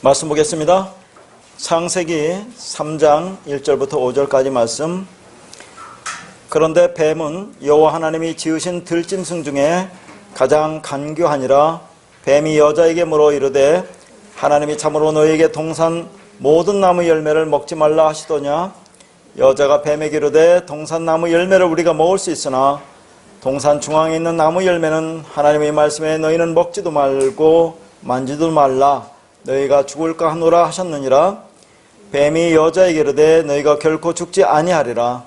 말씀 보겠습니다. 창세기 3장 1절부터 5절까지 말씀. 그런데 뱀은 여호와 하나님이 지으신 들짐승 중에 가장 간교하니라. 뱀이 여자에게 물어 이르되 하나님이 참으로 너희에게 동산 모든 나무 열매를 먹지 말라 하시더냐. 여자가 뱀에게 이르되 동산 나무 열매를 우리가 먹을 수 있으나 동산 중앙에 있는 나무 열매는 하나님의 말씀에 너희는 먹지도 말고 만지도 말라. 너희가 죽을까 하노라 하셨느니라. 뱀이 여자에게 이르되 너희가 결코 죽지 아니하리라.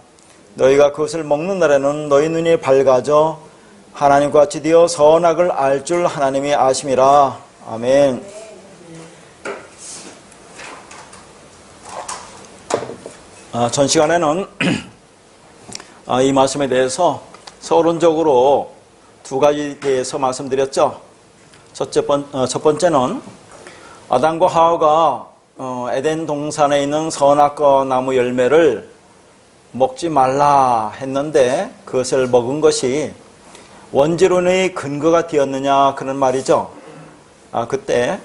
너희가 그것을 먹는 날에는 너희 눈이 밝아져 하나님과 같이 되어 선악을 알 줄 하나님이 아심이라. 아멘. 전 시간에는 이 말씀에 대해서 서론적으로 두 가지에 대해서 말씀드렸죠. 첫 번째는 아담과 하와가 에덴 동산에 있는 선악과 나무 열매를 먹지 말라 했는데 그것을 먹은 것이 원죄론의 근거가 되었느냐 그런 말이죠. 그때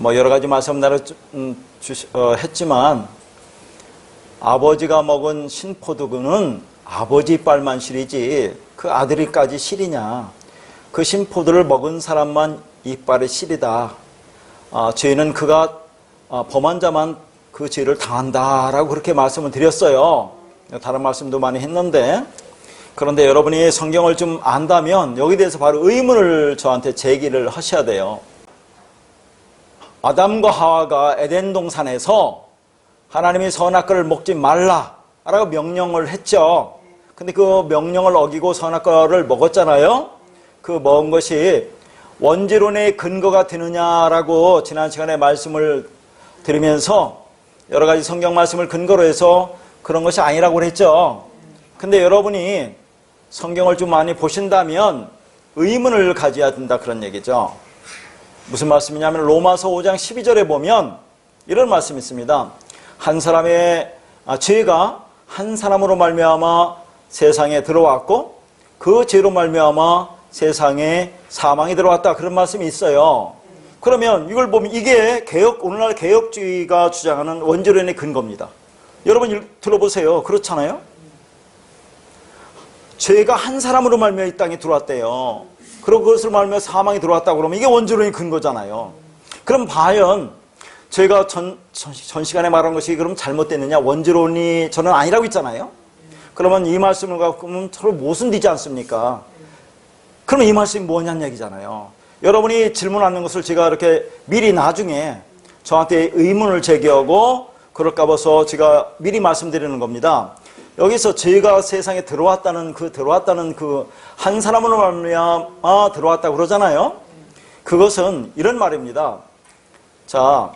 여러 가지 말씀 했지만 아버지가 먹은 신포도는 아버지 이빨만 실이지 그 아들이까지 실이냐. 그 신포도를 먹은 사람만 이빨이 실이다. 죄는 그가 범한 자만 그 죄를 당한다라고 그렇게 말씀을 드렸어요. 다른 말씀도 많이 했는데, 그런데 여러분이 성경을 좀 안다면 여기에 대해서 바로 의문을 저한테 제기를 하셔야 돼요. 아담과 하와가 에덴 동산에서 하나님이 선악과를 먹지 말라라고 명령을 했죠. 근데 그 명령을 어기고 선악과를 먹었잖아요. 그 먹은 것이 원죄론의 근거가 되느냐라고 지난 시간에 말씀을 드리면서 여러 가지 성경 말씀을 근거로 해서 그런 것이 아니라고 그랬죠. 근데 여러분이 성경을 좀 많이 보신다면 의문을 가져야 된다 그런 얘기죠. 무슨 말씀이냐면 로마서 5장 12절에 보면 이런 말씀이 있습니다. 한 사람의 죄가 한 사람으로 말미암아 세상에 들어왔고 그 죄로 말미암아 세상에 사망이 들어왔다 그런 말씀이 있어요. 그러면 이걸 보면 이게 오늘날 개혁주의가 주장하는 원죄론의 근거입니다. 여러분 들어보세요. 그렇잖아요. 죄가 한 사람으로 말미암아 이 땅에 들어왔대요. 그리고 그것을 말미암아 사망이 들어왔다 그러면 이게 원죄론의 근거잖아요. 그럼 과연 제가 전 시간에 말한 것이 그럼 잘못됐느냐? 원죄론이 저는 아니라고 했잖아요. 그러면 이 말씀을 갖고 보면 서로 모순되지 않습니까? 그러면 이 말씀이 뭐냐는 얘기잖아요. 여러분이 질문하는 것을 제가 이렇게 미리 나중에 저한테 의문을 제기하고 그럴까 봐서 제가 미리 말씀드리는 겁니다. 여기서 죄가 세상에 들어왔다는 그 한 사람으로 말미암아 들어왔다고 그러잖아요. 그것은 이런 말입니다. 자,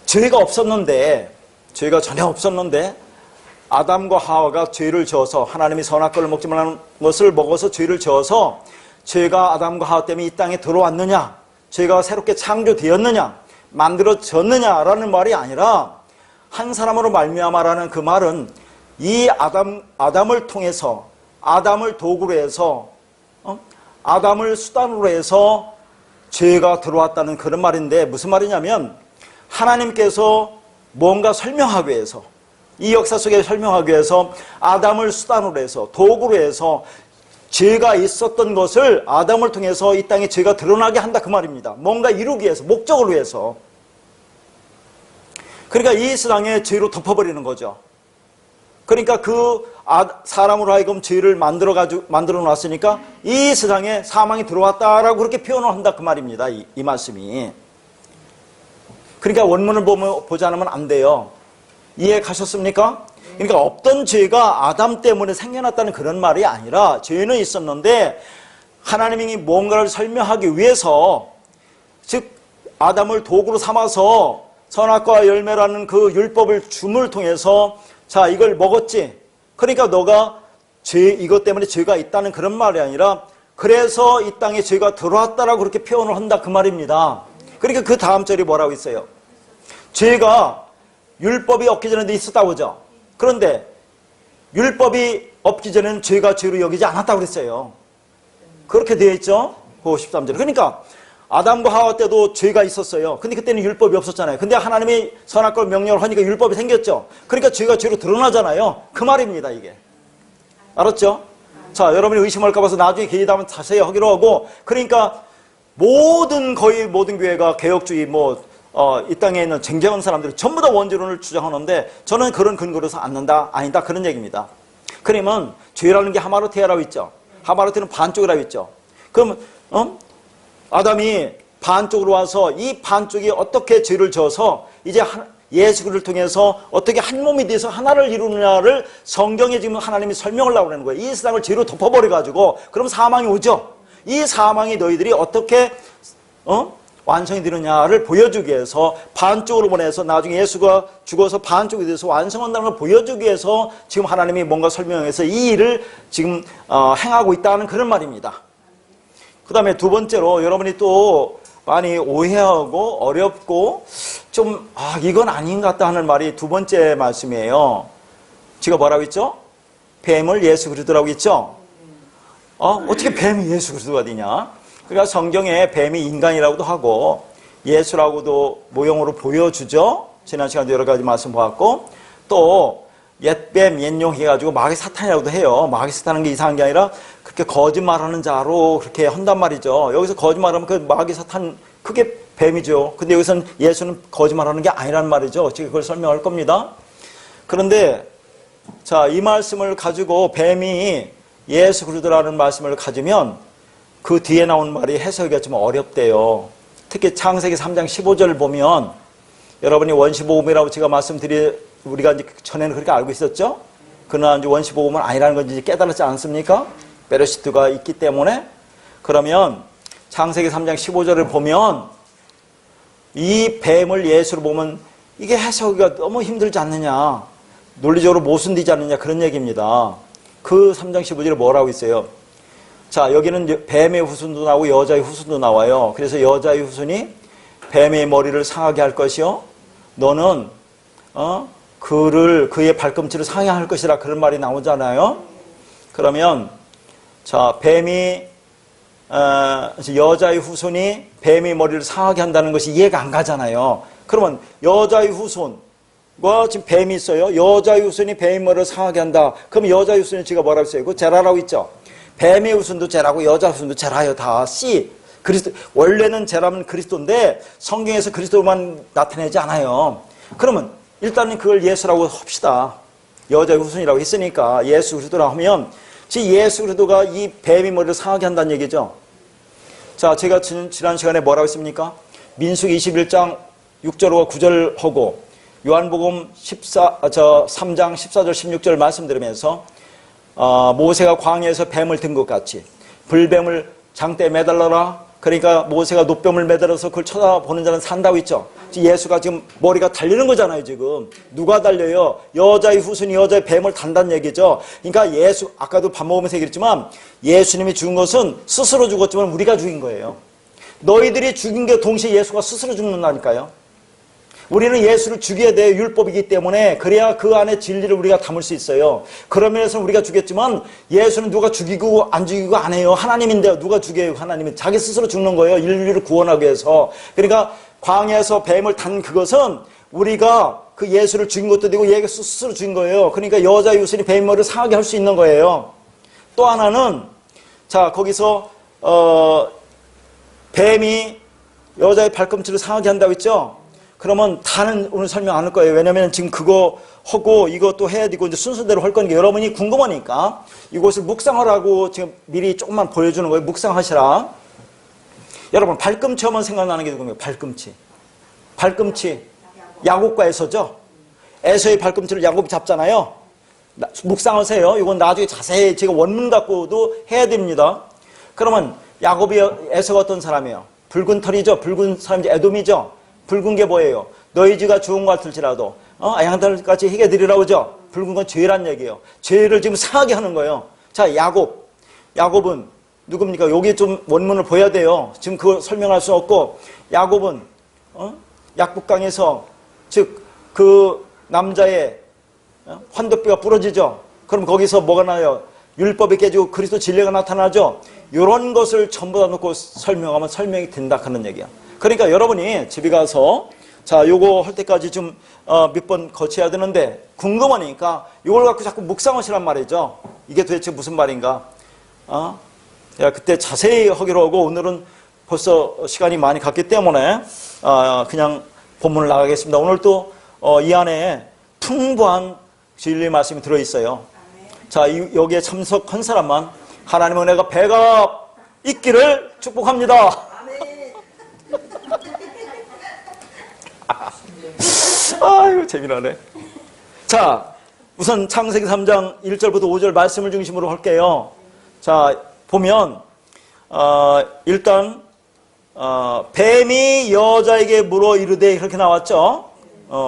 죄가 전혀 없었는데 아담과 하와가 죄를 지어서 하나님이 선악과를 먹지 말라는 것을 먹어서 죄를 지어서 죄가 아담과 하와 때문에 이 땅에 들어왔느냐, 죄가 새롭게 창조되었느냐, 만들어졌느냐라는 말이 아니라 한 사람으로 말미암아라는 그 말은 이 아담을 통해서 아담을 도구로 해서 아담을 수단으로 해서 죄가 들어왔다는 그런 말인데 무슨 말이냐면 하나님께서 뭔가 설명하기 위해서 이 역사 속에 설명하기 위해서 아담을 수단으로 해서 도구로 해서 죄가 있었던 것을 아담을 통해서 이 땅에 죄가 드러나게 한다 그 말입니다. 뭔가 이루기 위해서 목적을 위해서. 그러니까 이 세상에 죄로 덮어버리는 거죠. 그러니까 그 사람으로 하여금 죄를 만들어 놨으니까 이 세상에 사망이 들어왔다라고 그렇게 표현을 한다 그 말입니다. 이 말씀이. 그러니까 원문을 보지 않으면 안 돼요. 이해 가셨습니까? 그러니까 없던 죄가 아담 때문에 생겨났다는 그런 말이 아니라 죄는 있었는데 하나님이 뭔가를 설명하기 위해서 즉 아담을 도구로 삼아서 선악과 열매라는 그 율법을 줌을 통해서 자 이걸 먹었지. 그러니까 너가 이것 때문에 죄가 있다는 그런 말이 아니라 그래서 이 땅에 죄가 들어왔다라고 그렇게 표현을 한다 그 말입니다. 그러니까 그 다음 절이 뭐라고 있어요? 죄가 율법이 없기 전에도 있었다고 하죠. 그런데 율법이 없기 전에는 죄가 죄로 여기지 않았다고 그랬어요. 그렇게 되어 있죠. 13절. 그러니까 아담과 하와 때도 죄가 있었어요. 근데 그때는 율법이 없었잖아요. 근데 하나님이 선악과를 명령을 하니까 율법이 생겼죠. 그러니까 죄가 죄로 드러나잖아요. 그 말입니다, 이게. 알았죠? 자, 여러분이 의심할까 봐서 나중에 기회가 되면 자세히 하기로 하고, 그러니까 거의 모든 교회가 개혁주의 이 땅에 있는 쟁쟁한 사람들이 전부 다 원죄론을 주장하는데 저는 그런 근거로서 아니다 그런 얘기입니다. 그러면 죄라는 게 하마르테라고 있죠. 하마르테는 반쪽이라고 있죠. 그럼 아담이 반쪽으로 와서 이 반쪽이 어떻게 죄를 져서 이제 예수 그리스도를 통해서 어떻게 한 몸이 돼서 하나를 이루느냐를 성경에 지금 하나님이 설명을 하려고 하는 거예요. 이 세상을 죄로 덮어버려가지고 그럼 사망이 오죠. 이 사망이 너희들이 어떻게 완성이 되느냐를 보여주기 위해서 반쪽으로 보내서 나중에 예수가 죽어서 반쪽이 돼서 완성한다는 걸 보여주기 위해서 지금 하나님이 뭔가 설명해서 이 일을 지금 행하고 있다는 그런 말입니다. 그 다음에 두 번째로 여러분이 또 많이 오해하고 어렵고 좀 이건 아닌 것 같다 하는 말이 두 번째 말씀이에요. 제가 뭐라고 했죠? 뱀을 예수 그리스도라고 했죠? 어떻게 뱀이 예수 그리스도가 되냐? 그러니까 성경에 뱀이 인간이라고도 하고 예수라고도 모형으로 보여주죠. 지난 시간에 여러 가지 말씀 보았고 또 옛뱀, 옛용 해가지고 마귀 사탄이라고도 해요. 마귀 사탄은 게 이상한 게 아니라 그렇게 거짓말하는 자로 그렇게 한단 말이죠. 여기서 거짓말하면 그 마귀 사탄 그게 뱀이죠. 근데 여기서는 예수는 거짓말하는 게 아니란 말이죠. 제가 그걸 설명할 겁니다. 그런데 자, 이 말씀을 가지고 뱀이 예수 그리스도라는 말씀을 가지면 그 뒤에 나온 말이 해석이 좀 어렵대요. 특히 창세기 3장 15절 보면 여러분이 원시복음이라고 제가 우리가 이제 전에는 그렇게 알고 있었죠? 그러나 이제 원시복음은 아니라는 건 이제 깨달았지 않습니까? 베르시트가 있기 때문에. 그러면 창세기 3장 15절을 보면 이 뱀을 예수로 보면 이게 해석이 너무 힘들지 않느냐, 논리적으로 모순되지 않느냐 그런 얘기입니다. 그 3장 15절에 뭐라고 있어요? 자, 여기는 뱀의 후손도 나오고 여자의 후손도 나와요. 그래서 여자의 후손이 뱀의 머리를 상하게 할 것이요 너는 그의 발꿈치를 상해할 것이라 그런 말이 나오잖아요. 그러면 자, 뱀이 여자의 후손이 뱀의 머리를 상하게 한다는 것이 이해가 안 가잖아요. 그러면 여자의 후손과 지금 뱀이 있어요. 여자의 후손이 뱀의 머리를 상하게 한다. 그럼 여자의 후손이 제가 뭐라고 했어요? 그 제라라고 있죠. 뱀의 후손도 제라고 여자 후손도 제라요. 다 C. 그리스도. 원래는 제라면 그리스도인데 성경에서 그리스도만 나타내지 않아요. 그러면 일단은 그걸 예수라고 합시다. 여자의 후손이라고 했으니까 예수 그리스도라고 하면 예수 그리스도가 이 뱀의 머리를 상하게 한다는 얘기죠. 자, 제가 지난 시간에 뭐라고 했습니까? 민수기 21장 6절과 9절 하고 요한복음 3장 14절 16절 말씀드리면서 모세가 광야에서 뱀을 든 것 같이 불뱀을 장대에 매달러라. 그러니까 모세가 놋뱀을 매달아서 그걸 쳐다보는 자는 산다고 있죠. 예수가 지금 머리가 달리는 거잖아요. 지금 누가 달려요? 여자의 후손이 여자의 뱀을 단다는 얘기죠. 그러니까 예수, 아까도 밥 먹으면서 얘기했지만 예수님이 죽은 것은 스스로 죽었지만 우리가 죽인 거예요. 너희들이 죽인 게 동시에 예수가 스스로 죽는다니까요. 우리는 예수를 죽여야 돼요. 율법이기 때문에. 그래야 그 안에 진리를 우리가 담을 수 있어요. 그런 면에서 우리가 죽였지만 예수는 누가 죽이고 안 죽이고 안 해요. 하나님인데요. 누가 죽여요? 하나님은. 자기 스스로 죽는 거예요. 인류를 구원하기 위해서. 그러니까 광야에서 뱀을 단 그것은 우리가 그 예수를 죽인 것도 되고 얘가 스스로 죽인 거예요. 그러니까 여자의 후손이 뱀의 머리를 상하게 할 수 있는 거예요. 또 하나는 자, 거기서 뱀이 여자의 발꿈치를 상하게 한다고 했죠. 그러면 다는 오늘 설명 안 할 거예요. 왜냐면 지금 그거 하고 이것도 해야 되고 이제 순서대로 할 거니까 여러분이 궁금하니까 이것을 묵상하라고 지금 미리 조금만 보여주는 거예요. 묵상하시라. 여러분 발꿈치 하면 생각나는 게 누구예요? 발꿈치. 발꿈치. 야곱과 에서죠. 에서의 발꿈치를 야곱이 잡잖아요. 묵상하세요. 이건 나중에 자세히 제가 원문 갖고도 해야 됩니다. 그러면 야곱이 에서가 어떤 사람이에요? 붉은 털이죠. 붉은 사람이 에돔이죠. 붉은 게 뭐예요? 너희 지가 좋은 것 같을지라도 양털같이 희게 드리라고 하죠. 붉은 건 죄란 얘기예요. 죄를 지금 상하게 하는 거예요. 자, 야곱은 누굽니까? 여기 좀 원문을 보여야 돼요. 지금 그걸 설명할 수 없고 야곱은 약북강에서 즉 그 남자의 환도뼈가 부러지죠. 그럼 거기서 뭐가 나요? 율법이 깨지고 그리스도 진리가 나타나죠. 이런 것을 전부 다 놓고 설명하면 설명이 된다 하는 얘기야. 그러니까 여러분이 집에 가서 자, 요거 할 때까지 좀 몇 번 거쳐야 되는데 궁금하니까 이걸 갖고 자꾸 묵상하시란 말이죠. 이게 도대체 무슨 말인가? 야, 그때 자세히 하기로 하고 오늘은 벌써 시간이 많이 갔기 때문에 그냥 본문을 나가겠습니다. 오늘 또 이 안에 풍부한 진리 말씀이 들어있어요. 자, 여기에 참석한 사람만 하나님의 은혜가 배가 있기를 축복합니다. 아유, 재미나네. 자, 우선 창세기 3장 1절부터 5절 말씀을 중심으로 할게요. 자, 보면 일단 뱀이 여자에게 물어 이르되 이렇게 나왔죠.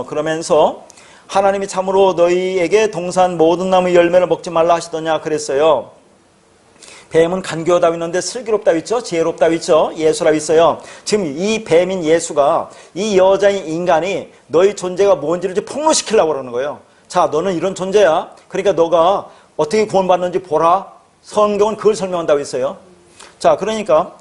그러면서 하나님이 참으로 너희에게 동산 모든 나무 열매를 먹지 말라 하시더냐 그랬어요. 뱀은 간교하다고 있는데 슬기롭다고 있죠. 지혜롭다고 있죠. 예수라고 있어요. 지금 이 뱀인 예수가 이 여자인 인간이 너희 존재가 뭔지를 폭로시키려고 그러는 거예요. 자, 너는 이런 존재야. 그러니까 너가 어떻게 구원받는지 보라. 성경은 그걸 설명한다고 있어요. 자, 그러니까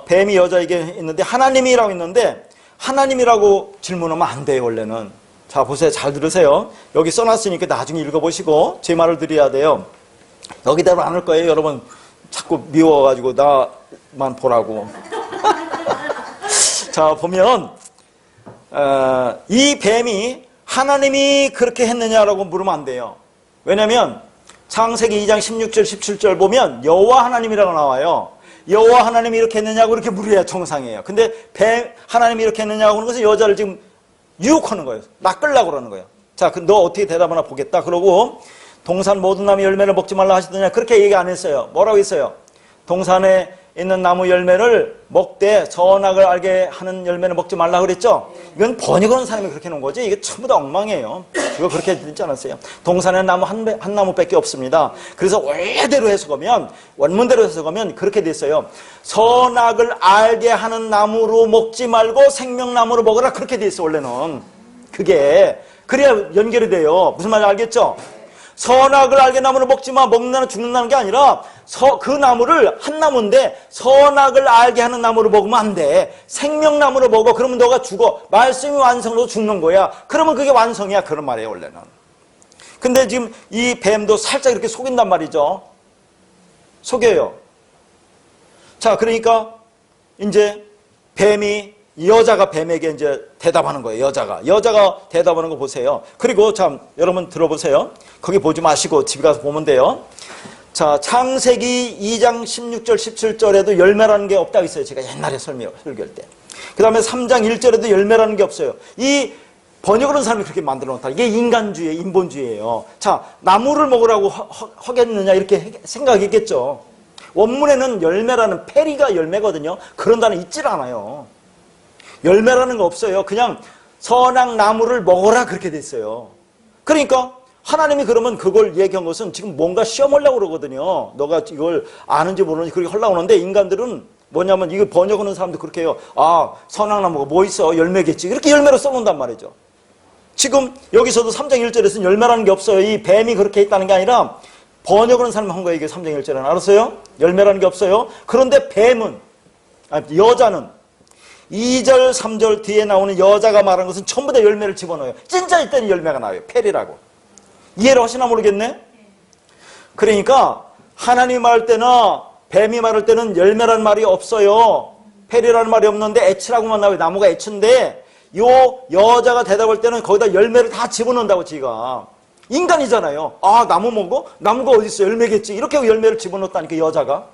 뱀이 여자에게 있는데 하나님이라고 있는데 하나님이라고 질문하면 안 돼요, 원래는. 자, 보세요. 잘 들으세요. 여기 써놨으니까 나중에 읽어보시고 제 말을 드려야 돼요. 여기대로 안 할 거예요, 여러분. 자꾸 미워가지고 나만 보라고. 자, 보면 이 뱀이 하나님이 그렇게 했느냐라고 물으면 안 돼요. 왜냐하면 창세기 2장 16절 17절 보면 여호와 하나님이라고 나와요. 여호와 하나님이 이렇게 했느냐고 이렇게 물어야 정상이에요. 근데 뱀 하나님이 이렇게 했느냐고 하는 것은 여자를 지금 유혹하는 거예요. 낚으려고 그러는 거예요. 자, 너 어떻게 대답하나 보겠다. 그러고 동산 모든 나무 열매를 먹지 말라 하시더냐 그렇게 얘기 안 했어요. 뭐라고 했어요? 동산에 있는 나무 열매를 먹되 선악을 알게 하는 열매를 먹지 말라 그랬죠? 이건 번역하는 사람이 그렇게 해놓은 거지 이게 전부 다 엉망이에요. 이거 그렇게 듣지 않았어요. 동산에 나무 한 나무밖에 없습니다. 그래서 원래대로 해석하면 원문대로 해석하면 그렇게 됐어요. 선악을 알게 하는 나무로 먹지 말고 생명나무로 먹으라 그렇게 돼 있어 원래는. 그게 그래야 연결이 돼요. 무슨 말인지 알겠죠? 선악을 알게 나무를 먹지 마. 먹는다는 죽는다는 게 아니라 그 나무를 한 나무인데 선악을 알게 하는 나무를 먹으면 안 돼. 생명나무를 먹어. 그러면 너가 죽어. 말씀이 완성으로 죽는 거야. 그러면 그게 완성이야. 그런 말이에요 원래는. 근데 지금 이 뱀도 살짝 이렇게 속인단 말이죠. 속여요. 자, 그러니까 이제 뱀이 여자가 뱀에게 이제 대답하는 거예요. 여자가 대답하는 거 보세요. 그리고 참 여러분 들어보세요. 거기 보지 마시고 집에 가서 보면 돼요. 자, 창세기 2장 16절 17절에도 열매라는 게 없다고 있어요. 제가 옛날에 설교할 때. 그 다음에 3장 1절에도 열매라는 게 없어요. 이 번역을 하는 사람이 그렇게 만들어 놓다. 이게 인간주의, 인본주의예요. 자, 나무를 먹으라고 하겠느냐 이렇게 생각했겠죠. 원문에는 열매라는 페리가 열매거든요. 그런 단어 있질 않아요. 열매라는 거 없어요. 그냥 선악 나무를 먹어라 그렇게 됐어요. 그러니까 하나님이 그러면 그걸 얘기한 것은 지금 뭔가 시험하려고 그러거든요. 너가 이걸 아는지 모르는지 그렇게 하려고 하는데 인간들은 뭐냐면 이거 번역하는 사람도 그렇게 해요. 아, 선악 나무가 뭐 있어? 열매겠지. 이렇게 열매로 써놓는단 말이죠. 지금 여기서도 3장 1절에서는 열매라는 게 없어요. 이 뱀이 그렇게 있다는 게 아니라 번역하는 사람이 한 거예요. 이게 3장 1절에는. 알았어요? 열매라는 게 없어요. 그런데 여자는 2절, 3절 뒤에 나오는 여자가 말한 것은 전부 다 열매를 집어넣어요. 진짜 이때는 열매가 나와요. 페리라고. 이해를 하시나 모르겠네? 그러니까 하나님이 말할 때나 뱀이 말할 때는 열매라는 말이 없어요. 페리라는 말이 없는데 애치라고만 나와요. 나무가 애치인데 요 여자가 대답할 때는 거기다 열매를 다 집어넣는다고 지가. 인간이잖아요. 아, 나무 먹어? 나무가 어디 있어? 열매겠지. 이렇게 열매를 집어넣었다니까 여자가.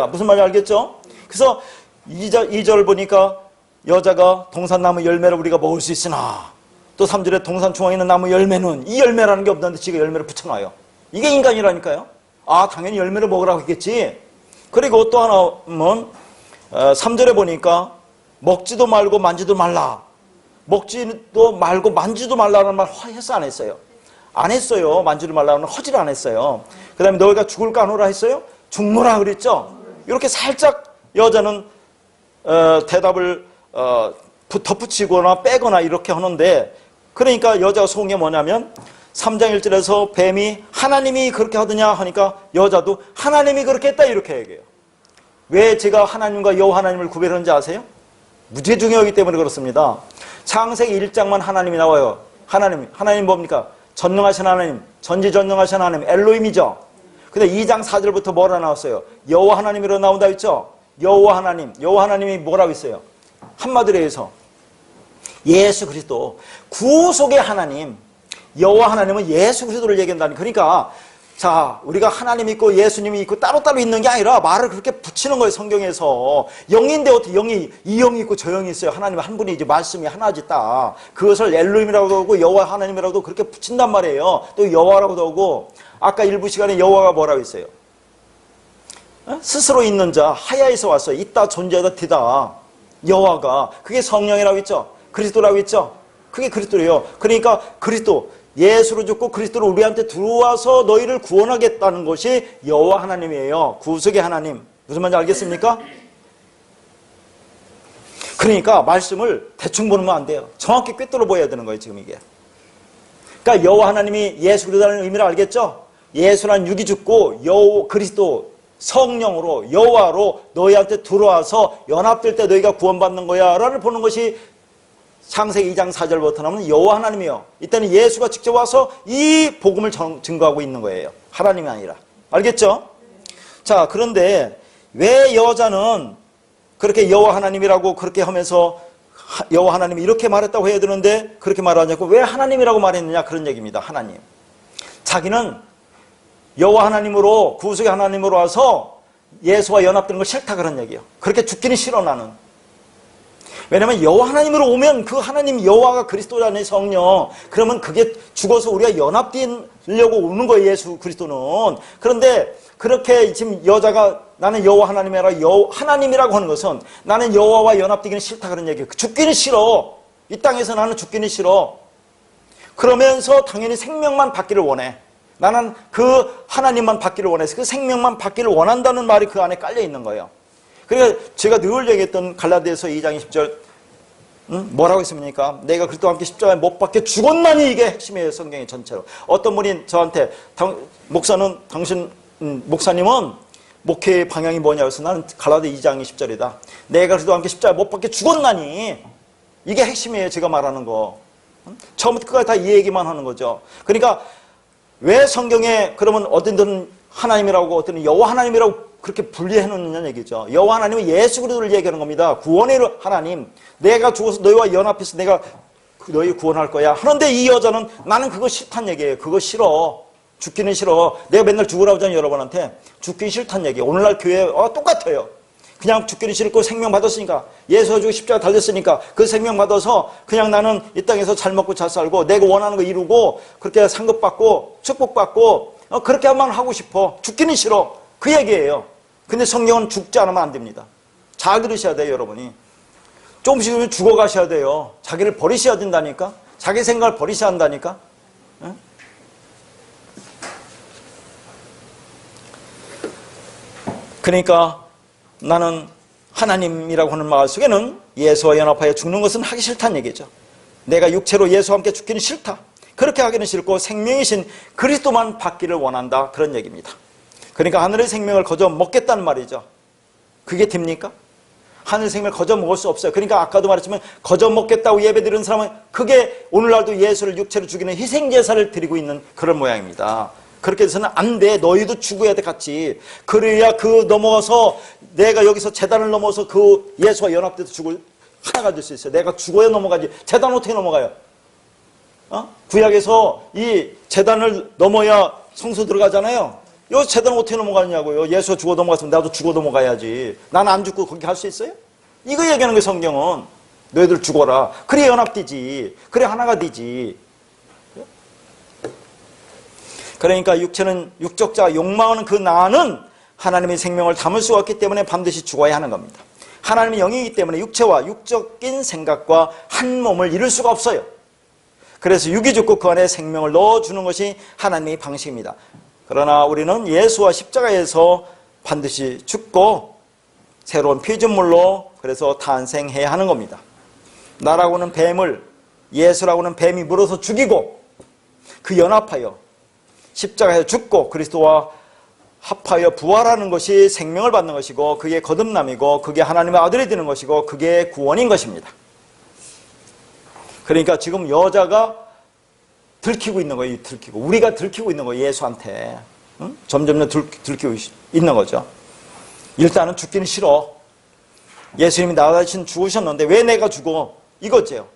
무슨 말인지 알겠죠? 그래서 2절 보니까 여자가 동산나무 열매를 우리가 먹을 수 있으나 또 3절에 동산 중앙에 있는 나무 열매는 이 열매라는 게 없는데 지가 열매를 붙여놔요. 이게 인간이라니까요. 아, 당연히 열매를 먹으라고 했겠지. 그리고 또 하나는 3절에 보니까 먹지도 말고 만지도 말라. 먹지도 말고 만지도 말라는 말 했어 안 했어요? 안 했어요. 만지도 말라는 허지를 안 했어요. 그 다음에 너희가 죽을까 하노라 했어요? 죽노라 그랬죠. 이렇게 살짝 여자는 대답을 덧붙이거나 빼거나 이렇게 하는데 그러니까 여자가 속은 게 뭐냐면 3장 1절에서 뱀이 하나님이 그렇게 하더냐 하니까 여자도 하나님이 그렇게 했다 이렇게 얘기해요. 왜 제가 하나님과 여호와 하나님을 구별하는지 아세요? 무지 중요하기 때문에 그렇습니다. 창세기 1장만 하나님이 나와요. 하나님 뭡니까? 전능하신 하나님, 전지전능하신 하나님, 엘로힘이죠. 근데 2장 4절부터 뭐라 나왔어요? 여호와 하나님이라고 나온다 했죠? 여호와 하나님이 뭐라고 했어요? 한마디로 해서 예수 그리스도, 구속의 하나님, 여호와 하나님은 예수 그리스도를 얘기한다니. 그러니까 자, 우리가 하나님 있고 예수님이 있고 따로따로 있는 게 아니라 말을 그렇게 붙이는 거예요, 성경에서. 영인데 어떻게 이 영이 있고 저 영이 있어요? 하나님 한 분이지, 말씀이 하나지 딱. 그것을 엘로힘이라고도 하고 여호와 하나님이라고도 그렇게 붙인단 말이에요. 또 여호와라고도 하고. 아까 일부 시간에 여호와가 뭐라고 했어요? 스스로 있는 자, 하야에서 왔어요. 있다, 존재하다, 되다. 여호와가. 그게 성령이라고 했죠? 그리스도라고 했죠? 그게 그리스도예요. 그러니까 그리스도, 예수로 죽고 그리스도로 우리한테 들어와서 너희를 구원하겠다는 것이 여호와 하나님이에요. 구속의 하나님. 무슨 말인지 알겠습니까? 그러니까 말씀을 대충 보면 안 돼요. 정확히 꿰뚫어 보여야 되는 거예요, 지금 이게. 그러니까 여호와 하나님이 예수 그리스도라는 의미를 알겠죠? 예수란 육이 죽고 그리스도 성령으로 여호와로 너희한테 들어와서 연합될 때 너희가 구원받는 거야 라를 보는 것이 창세기 2장 4절부터 나오는 여호와 하나님이요. 이때는 예수가 직접 와서 이 복음을 증거하고 있는 거예요. 하나님이 아니라. 알겠죠? 자, 그런데 왜 여자는 그렇게 여호와 하나님이라고 그렇게 하면서 여호와 하나님이 이렇게 말했다고 해야 되는데 그렇게 말하지 않고 왜 하나님이라고 말했느냐, 그런 얘기입니다. 하나님. 자기는 여호와 하나님으로, 구속의 하나님으로 와서 예수와 연합되는 거 싫다, 그런 얘기예요. 그렇게 죽기는 싫어, 나는. 왜냐면 여호와 하나님으로 오면 그 하나님 여호와가 그리스도라는 성령, 그러면 그게 죽어서 우리가 연합되려고 오는 거예요, 예수 그리스도는. 그런데 그렇게 지금 여자가 나는 여호와 하나님이라 하나님이라고 하는 것은 나는 여호와와 연합되기는 싫다, 그런 얘기예요. 죽기는 싫어. 이 땅에서 나는 죽기는 싫어. 그러면서 당연히 생명만 받기를 원해. 나는 그 하나님만 받기를 원해서 그 생명만 받기를 원한다는 말이 그 안에 깔려 있는 거예요. 그러니까 제가 늘 얘기했던 갈라디아서 2장 20절 뭐라고 했습니까? 내가 그리스도와 함께 십자가에 못 박혀 죽었나니, 이게 핵심이에요, 성경의 전체로. 어떤 분이 저한테 목사님은 목회의 방향이 뭐냐고 해서 나는 갈라디아 2장 20절이다. 내가 그리스도와 함께 십자가에 못 박혀 죽었나니, 이게 핵심이에요, 제가 말하는 거. 처음부터 끝까지 다 이 얘기만 하는 거죠. 그러니까 왜 성경에 그러면 어떤 데는 하나님이라고 어떤 데는 여호와 하나님이라고 그렇게 분리해 놓느냐는 얘기죠. 여호와 하나님은 예수 그리스도를 얘기하는 겁니다. 구원의 하나님. 내가 죽어서 너희와 연합해서 내가 너희 구원할 거야. 그런데 이 여자는 나는 그거 싫다는 얘기예요. 그거 싫어. 죽기는 싫어. 내가 맨날 죽으라고 하잖아요, 여러분한테. 죽기 싫다는 얘기예요. 오늘날 교회 똑같아요. 그냥 죽기는 싫고 생명 받았으니까, 예수가 죽고 십자가 달렸으니까 그 생명 받아서 그냥 나는 이 땅에서 잘 먹고 잘 살고 내가 원하는 거 이루고 그렇게 상급받고 축복받고 그렇게 한번 하고 싶어. 죽기는 싫어. 그 얘기예요. 근데 성경은 죽지 않으면 안 됩니다. 잘 들으셔야 돼요, 여러분이. 조금씩 죽어가셔야 돼요. 자기를 버리셔야 된다니까. 자기 생각을 버리셔야 한다니까. 응? 그러니까 나는 하나님이라고 하는 마음 속에는 예수와 연합하여 죽는 것은 하기 싫다는 얘기죠. 내가 육체로 예수와 함께 죽기는 싫다. 그렇게 하기는 싫고 생명이신 그리스도만 받기를 원한다, 그런 얘기입니다. 그러니까 하늘의 생명을 거저 먹겠다는 말이죠. 그게 됩니까? 하늘의 생명을 거저 먹을 수 없어요. 그러니까 아까도 말했지만 거저 먹겠다고 예배드리는 사람은 그게 오늘날도 예수를 육체로 죽이는 희생제사를 드리고 있는 그런 모양입니다. 그렇게 해서는 안 돼. 너희도 죽어야 돼, 같이. 그래야 넘어가서 내가 여기서 제단을 넘어서 그 예수와 연합돼서 하나가 될 수 있어요. 내가 죽어야 넘어가지. 제단 어떻게 넘어가요? 구약에서 이 제단을 넘어야 성소 들어가잖아요. 여기서 제단을 어떻게 넘어가냐고요. 예수가 죽어 넘어갔으면 나도 죽어 넘어가야지. 나는 안 죽고 거기 갈 수 있어요? 이거 얘기하는 거예요, 성경은. 너희들 죽어라. 그래 연합되지. 그래 하나가 되지. 그러니까 육체는 육적자, 욕망하는 그 나는 하나님의 생명을 담을 수가 없기 때문에 반드시 죽어야 하는 겁니다. 하나님의 영이기 때문에 육체와 육적인 생각과 한 몸을 이룰 수가 없어요. 그래서 육이 죽고 그 안에 생명을 넣어주는 것이 하나님의 방식입니다. 그러나 우리는 예수와 십자가에서 반드시 죽고 새로운 피조물로 그래서 탄생해야 하는 겁니다. 나라고는 뱀을, 예수라고는 뱀이 물어서 죽이고 그 연합하여 십자가에서 죽고 그리스도와 합하여 부활하는 것이 생명을 받는 것이고 그게 거듭남이고 그게 하나님의 아들이 되는 것이고 그게 구원인 것입니다. 그러니까 지금 여자가 들키고 있는 거예요. 들키고 우리가 들키고 있는 거예요. 예수한테. 응? 점점 들키고 있는 거죠. 일단은 죽기는 싫어. 예수님이 나 대신 죽으셨는데 왜 내가 죽어? 이거죠.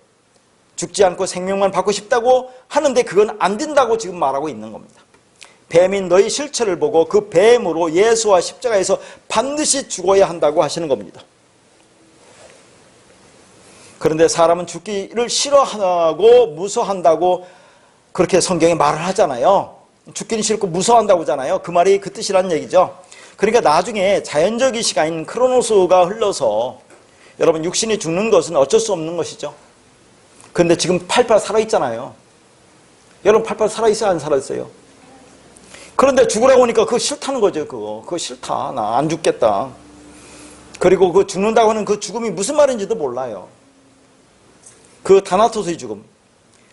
죽지 않고 생명만 받고 싶다고 하는데 그건 안 된다고 지금 말하고 있는 겁니다. 뱀인 너희 실체를 보고 그 뱀으로 예수와 십자가에서 반드시 죽어야 한다고 하시는 겁니다. 그런데 사람은 죽기를 싫어하고 무서워한다고 그렇게 성경에 말을 하잖아요. 죽기는 싫고 무서워한다고 하잖아요. 그 말이 그 뜻이라는 얘기죠. 그러니까 나중에 자연적인 시간인 크로노스가 흘러서 여러분 육신이 죽는 것은 어쩔 수 없는 것이죠. 그런데 지금 팔팔 살아있잖아요. 여러분 팔팔 살아있어요? 안 살아있어요? 그런데 죽으라고 하니까 그거 싫다는 거죠. 그거 싫다. 나 안 죽겠다. 그리고 그 죽는다고 하는 그 죽음이 무슨 말인지도 몰라요. 그 다나토스의 죽음,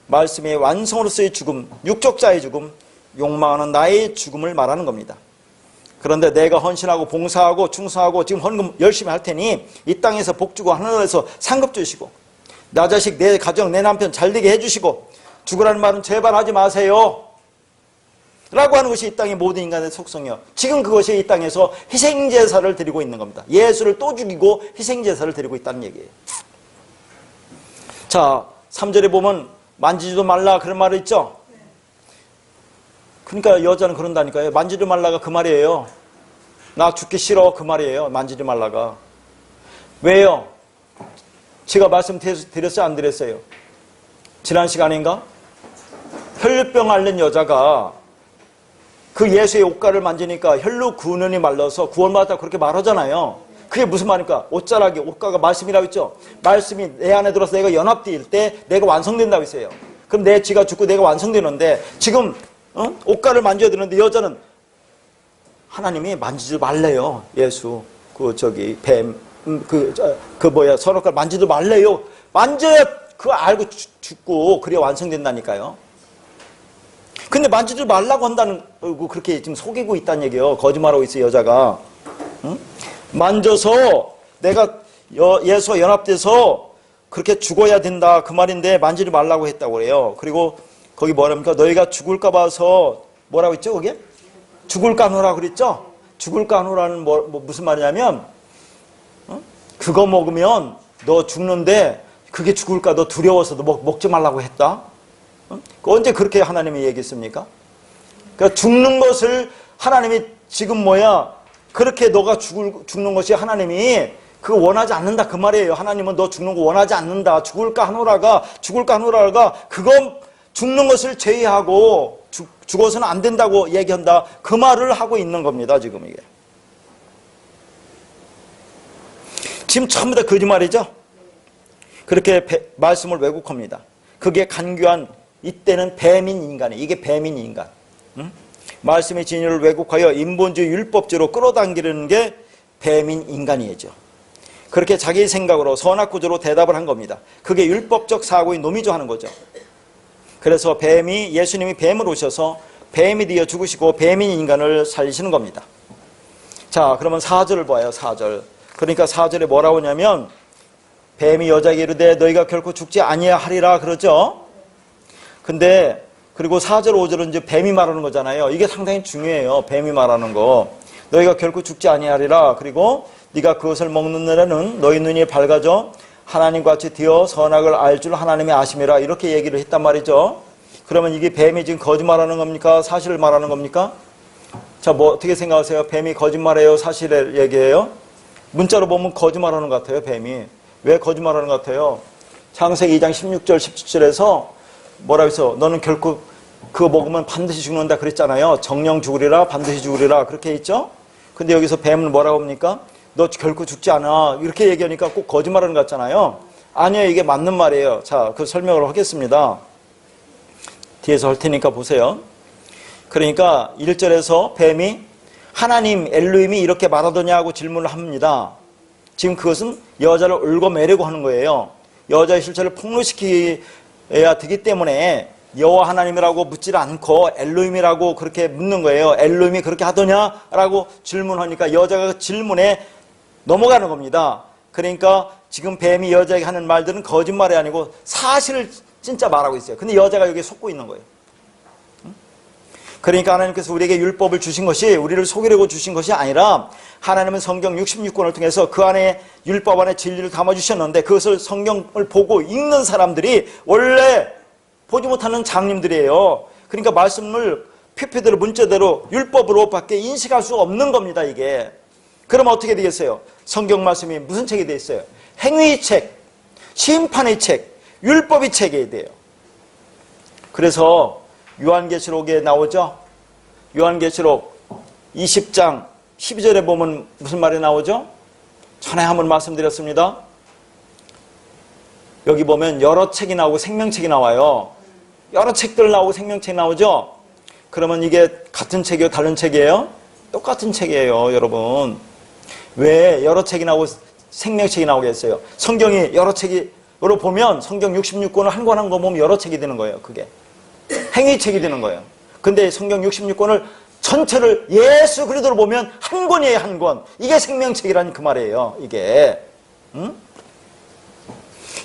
말씀의 완성으로서의 죽음, 육적자의 죽음, 욕망하는 나의 죽음을 말하는 겁니다. 그런데 내가 헌신하고 봉사하고 충성하고 지금 헌금 열심히 할 테니 이 땅에서 복 주고 하늘에서 상급 주시고 나 자식, 내 가정, 내 남편 잘되게 해주시고 죽으라는 말은 제발 하지 마세요 라고 하는 것이 이 땅의 모든 인간의 속성이요. 지금 그것이 이 땅에서 희생제사를 드리고 있는 겁니다. 예수를 또 죽이고 희생제사를 드리고 있다는 얘기예요. 자, 3절에 보면 만지지도 말라 그런 말이 있죠. 그러니까 여자는 그런다니까요. 만지지 말라가 그 말이에요. 나 죽기 싫어 그 말이에요. 만지지 말라가. 왜요? 제가 말씀드렸어요? 안 드렸어요? 지난 시간인가? 혈루병 앓는 여자가 그 예수의 옷가를 만지니까 혈루 구는이 말라서 구원받았다고 그렇게 말하잖아요. 그게 무슨 말입니까? 옷자락이 옷가가 말씀이라고 했죠. 말씀이 내 안에 들어서 내가 연합될 때 내가 완성된다고 했어요. 그럼 내 지가 죽고 내가 완성되는데 지금 옷가를 만져야 되는데 여자는 하나님이 만지지 말래요. 예수 뱀 선악과를 만지지 말래요. 만져야 그거 알고 죽고 그래야 완성된다니까요. 근데 만지지 말라고 한다는 그렇게 지금 속이고 있다는 얘기예요. 거짓말하고 있어요. 여자가. 응? 만져서 내가 예수와 연합돼서 그렇게 죽어야 된다 그 말인데 만지지 말라고 했다고 그래요. 그리고 거기 뭐랍니까? 너희가 죽을까 봐서 뭐라고 했죠? 거기에? 죽을까 하노라 그랬죠? 죽을까 하노라는 무슨 말이냐면 그거 먹으면 너 죽는데 그게 죽을까 너 두려워서 너 먹지 말라고 했다. 언제 그렇게 하나님이 얘기했습니까? 그러니까 죽는 것을 하나님이 지금 그렇게 너가 죽는 것이 하나님이 그거 원하지 않는다 그 말이에요. 하나님은 너 죽는 거 원하지 않는다. 죽을까 하노라가 그거 죽는 것을 제의하고 죽어서는 안 된다고 얘기한다. 그 말을 하고 있는 겁니다. 지금 이게. 지금 전부 다 거짓말이죠. 그렇게 말씀을 왜곡합니다. 그게 간교한 이때는 뱀인 인간이에요. 이게 뱀인 인간. 응? 말씀의 진리를 왜곡하여 인본주의 율법주의로 끌어당기는 게 뱀인 인간이죠. 그렇게 자기 생각으로 선악구조로 대답을 한 겁니다. 그게 율법적 사고의 노미조 하는 거죠. 그래서 예수님이 뱀으로 오셔서 뱀이 되어 죽으시고 뱀인 인간을 살리시는 겁니다. 자, 그러면 4절을 봐요. 4절. 그러니까 4절에 뭐라고 하냐면 뱀이 여자에게 이르되 너희가 결코 죽지 아니하리라 그러죠. 근데 그리고 4절 5절은 이제 뱀이 말하는 거잖아요. 이게 상당히 중요해요. 뱀이 말하는 거. 너희가 결코 죽지 아니하리라. 그리고 네가 그것을 먹는 날에는 너희 눈이 밝아져 하나님과 같이 되어 선악을 알 줄 하나님이 아심이라. 이렇게 얘기를 했단 말이죠. 그러면 이게 뱀이 지금 거짓말하는 겁니까? 사실을 말하는 겁니까? 자, 어떻게 생각하세요? 뱀이 거짓말해요? 사실을 얘기해요? 문자로 보면 거짓말하는 것 같아요. 뱀이. 왜 거짓말하는 것 같아요? 창세기 2장 16절 17절에서 뭐라고 했어? 너는 결코 그거 먹으면 반드시 죽는다 그랬잖아요. 정령 죽으리라 반드시 죽으리라 그렇게 했죠? 근데 여기서 뱀은 뭐라고 합니까? 너 결코 죽지 않아 이렇게 얘기하니까 꼭 거짓말하는 것 같잖아요. 아니요, 이게 맞는 말이에요. 자, 그 설명을 하겠습니다. 뒤에서 할 테니까 보세요. 그러니까 1절에서 뱀이 하나님 엘로힘이 이렇게 말하더냐고 질문을 합니다. 지금 그것은 여자를 얽어매려고 하는 거예요. 여자의 실체를 폭로시켜야 되기 때문에 여호와 하나님이라고 묻질 않고 엘로힘이라고 그렇게 묻는 거예요. 엘로힘이 그렇게 하더냐라고 질문하니까 여자가 그 질문에 넘어가는 겁니다. 그러니까 지금 뱀이 여자에게 하는 말들은 거짓말이 아니고 사실을 진짜 말하고 있어요. 근데 여자가 여기에 속고 있는 거예요. 그러니까 하나님께서 우리에게 율법을 주신 것이 우리를 속이려고 주신 것이 아니라 하나님은 성경 66권을 통해서 그 안에 율법 안에 진리를 담아주셨는데 그것을 성경을 보고 읽는 사람들이 원래 보지 못하는 장님들이에요. 그러니까 말씀을 표표대로 문자대로 율법으로 밖에 인식할 수 없는 겁니다. 이게. 그럼 어떻게 되겠어요? 성경 말씀이 무슨 책이 되어 있어요? 행위의 책, 심판의 책, 율법의 책이 돼요. 그래서 요한계시록에 나오죠? 요한계시록 20장 12절에 보면 무슨 말이 나오죠? 전에 한번 말씀드렸습니다. 여기 보면 여러 책이 나오고 생명책이 나와요. 여러 책들 나오고 생명책이 나오죠? 그러면 이게 같은 책이에요? 다른 책이에요? 똑같은 책이에요, 여러분. 왜 여러 책이 나오고 생명책이 나오겠어요? 성경이 여러 책으로 보면 성경 66권을 한 권 한 권 보면 여러 책이 되는 거예요, 그게. 행위책이 되는 거예요. 근데 성경 66권을 전체를 예수 그리스도로 보면 한 권이에요, 한 권. 이게 생명책이라는 그 말이에요, 이게. 응?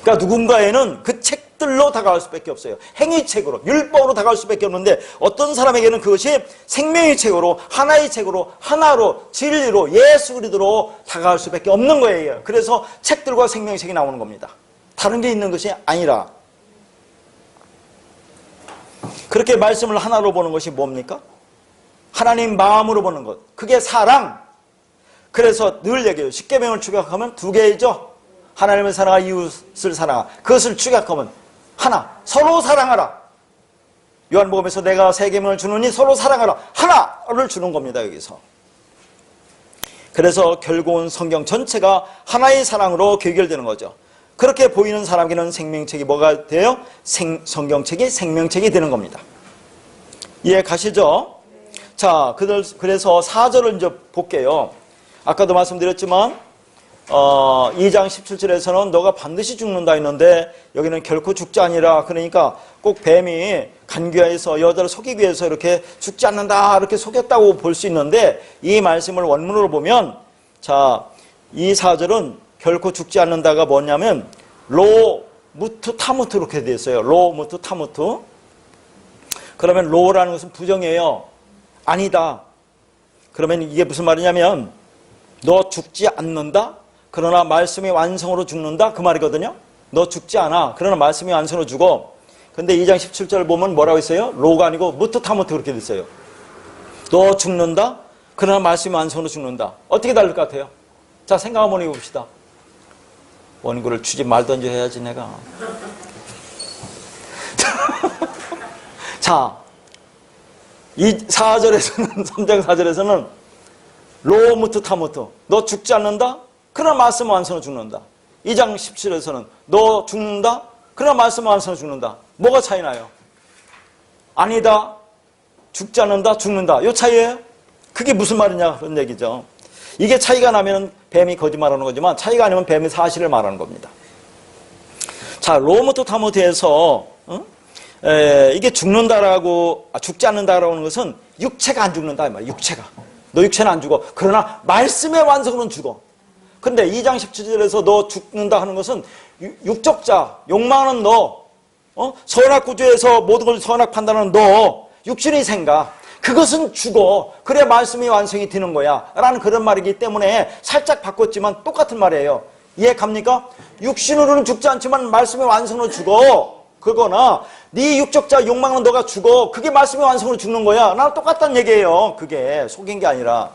그러니까 누군가에는 그 책들로 다가갈 수밖에 없어요. 행위책으로, 율법으로 다가갈 수밖에 없는데 어떤 사람에게는 그것이 생명의 책으로, 하나의 책으로, 하나로, 진리로, 예수 그리스도로 다가갈 수밖에 없는 거예요. 그래서 책들과 생명의 책이 나오는 겁니다. 다른 게 있는 것이 아니라. 그렇게 말씀을 하나로 보는 것이 뭡니까? 하나님 마음으로 보는 것. 그게 사랑. 그래서 늘 얘기해요. 십계명을 축약하면 두 개이죠. 하나님을 사랑하, 이웃을 사랑하. 그것을 축약하면 하나. 서로 사랑하라. 요한복음에서 내가 세 계명을 주느니 서로 사랑하라. 하나를 주는 겁니다, 여기서. 그래서 결국은 성경 전체가 하나의 사랑으로 귀결되는 거죠. 그렇게 보이는 사람에게는 생명책이 뭐가 돼요? 성경책이 생명책이 되는 겁니다. 이해 가시죠? 자, 그래서 4절을 이제 볼게요. 아까도 말씀드렸지만 2장 17절에서는 너가 반드시 죽는다 했는데 여기는 결코 죽지 아니라, 그러니까 꼭 뱀이 간교해서 여자를 속이기 위해서 이렇게 죽지 않는다 이렇게 속였다고 볼 수 있는데, 이 말씀을 원문으로 보면, 자, 이 4절은 결코 죽지 않는다가 뭐냐면 로 무트 타무트 이렇게 되어 있어요. 로 무트 타무트. 그러면 로라는 것은 부정이에요. 아니다. 그러면 이게 무슨 말이냐면 너 죽지 않는다, 그러나 말씀의 완성으로 죽는다, 그 말이거든요. 너 죽지 않아, 그러나 말씀의 완성으로 죽어. 근데 2장 17절 보면 뭐라고 했어요? 로가 아니고 무트 타무트 그렇게 됐어요. 너 죽는다, 그러나 말씀의 완성으로 죽는다. 어떻게 다를 것 같아요? 자, 생각 한번 해봅시다. 원고를 주지 말던지 해야지 내가. 자, 이 4절에서는 3장 4절에서는 로무트 타무트, 너 죽지 않는다? 그러나 말씀 완성으로 죽는다. 2장 17절에서는 너 죽는다? 그러나 말씀 완성으로 죽는다. 뭐가 차이 나요? 아니다, 죽지 않는다, 죽는다. 이 차이예요? 그게 무슨 말이냐 그런 얘기죠. 이게 차이가 나면 뱀이 거짓말하는 거지만 차이가 아니면 뱀이 사실을 말하는 겁니다. 자, 로무트 타무트에서 이게 죽는다라고, 죽지 않는다라고 하는 것은 육체가 안 죽는다 이 말이야. 육체가. 너 육체는 안 죽어. 그러나 말씀의 완성은 죽어. 근데 2장 17절에서 너 죽는다 하는 것은 육적자, 욕망하는 너, 선악 구조에서 모든 걸 선악 판단하는 너, 육신의 생각, 그것은 죽어. 그래야 말씀이 완성이 되는 거야 라는 그런 말이기 때문에 살짝 바꿨지만 똑같은 말이에요. 이해 갑니까? 육신으로는 죽지 않지만 말씀의 완성으로 죽어. 그거나 네 육적자 욕망은 너가 죽어. 그게 말씀의 완성으로 죽는 거야. 나랑 똑같다는 얘기예요. 그게 속인 게 아니라.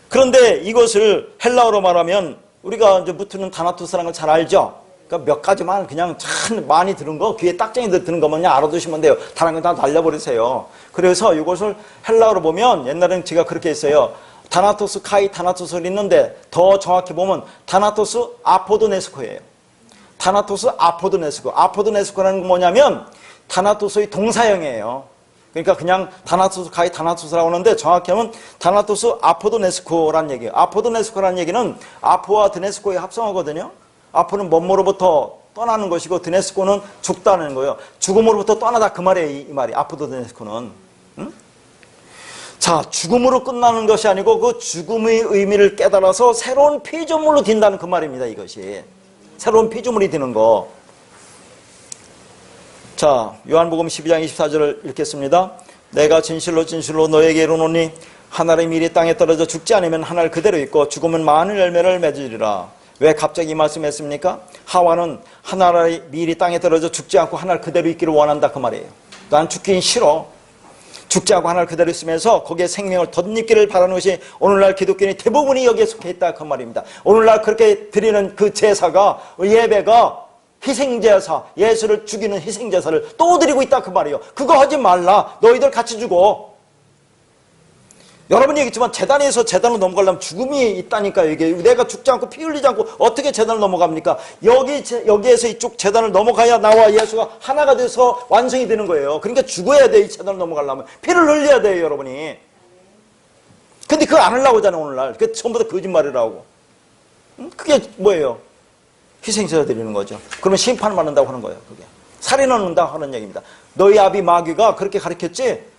그런데 이것을 헬라어로 말하면 우리가 이제 무트는 다나토스라는 걸 잘 알죠? 그러니까 몇 가지만 그냥 참 많이 들은 거, 귀에 딱쟁이 드는 것만 그냥 알아두시면 돼요. 다른 건 다 날려버리세요. 그래서 이것을 헬라어로 보면 옛날에는 제가 그렇게 했어요. 다나토스 카이 다나토스를 있는데 더 정확히 보면 다나토스 아포도네스코예요. 다나토스 아포도네스코. 아포도네스코라는 건 뭐냐면 다나토스의 동사형이에요. 그러니까 그냥 다나토스 카이 다나토스라고 하는데 정확히 하면 다나토스 아포도네스코라는 얘기예요. 아포도네스코라는 얘기는 아포와 드네스코의 합성어거든요. 아포는 뭐뭐로부터 떠나는 것이고 드네스코는 죽다는 거예요. 죽음으로부터 떠나다 그 말이에요. 이 말이 아포도 드네스코는. 응? 자, 죽음으로 끝나는 것이 아니고 그 죽음의 의미를 깨달아서 새로운 피조물로 딘다는 그 말입니다. 이것이 새로운 피조물이 되는 거. 자, 요한복음 12장 24절을 읽겠습니다. 내가 진실로 진실로 너에게 이르노니 하늘의 밀이 땅에 떨어져 죽지 않으면 하늘 그대로 있고 죽으면 많은 열매를 맺으리라. 왜 갑자기 이 말씀했습니까? 하와는 하늘의 밀이 땅에 떨어져 죽지 않고 하늘 그대로 있기를 원한다 그 말이에요. 난 죽긴 싫어. 죽지 않고 하늘 그대로 있으면서 거기에 생명을 덧입기를 바라는 것이 오늘날 기독교인이 대부분이 여기에 속해 있다 그 말입니다. 오늘날 그렇게 드리는 그 제사가 예배가 희생제사, 예수를 죽이는 희생제사를 또 드리고 있다 그 말이에요. 그거 하지 말라. 너희들 같이 죽어. 여러분이 얘기했지만 재단에서 재단으로 넘어가려면 죽음이 있다니까요. 이게 내가 죽지 않고 피 흘리지 않고 어떻게 재단을 넘어갑니까? 여기에서 이쪽 재단을 넘어가야 나와 예수가 하나가 돼서 완성이 되는 거예요. 그러니까 죽어야 돼. 이 재단을 넘어가려면 피를 흘려야 돼요, 여러분이. 근데 그거 안 하려고 하잖아요, 오늘날. 그게 전부 다 거짓말이라고. 그게 뭐예요? 희생제사 드리는 거죠. 그러면 심판을 받는다고 하는 거예요. 그게 살인을 한다 하는 얘기입니다. 너희 아비 마귀가 그렇게 가르쳤지?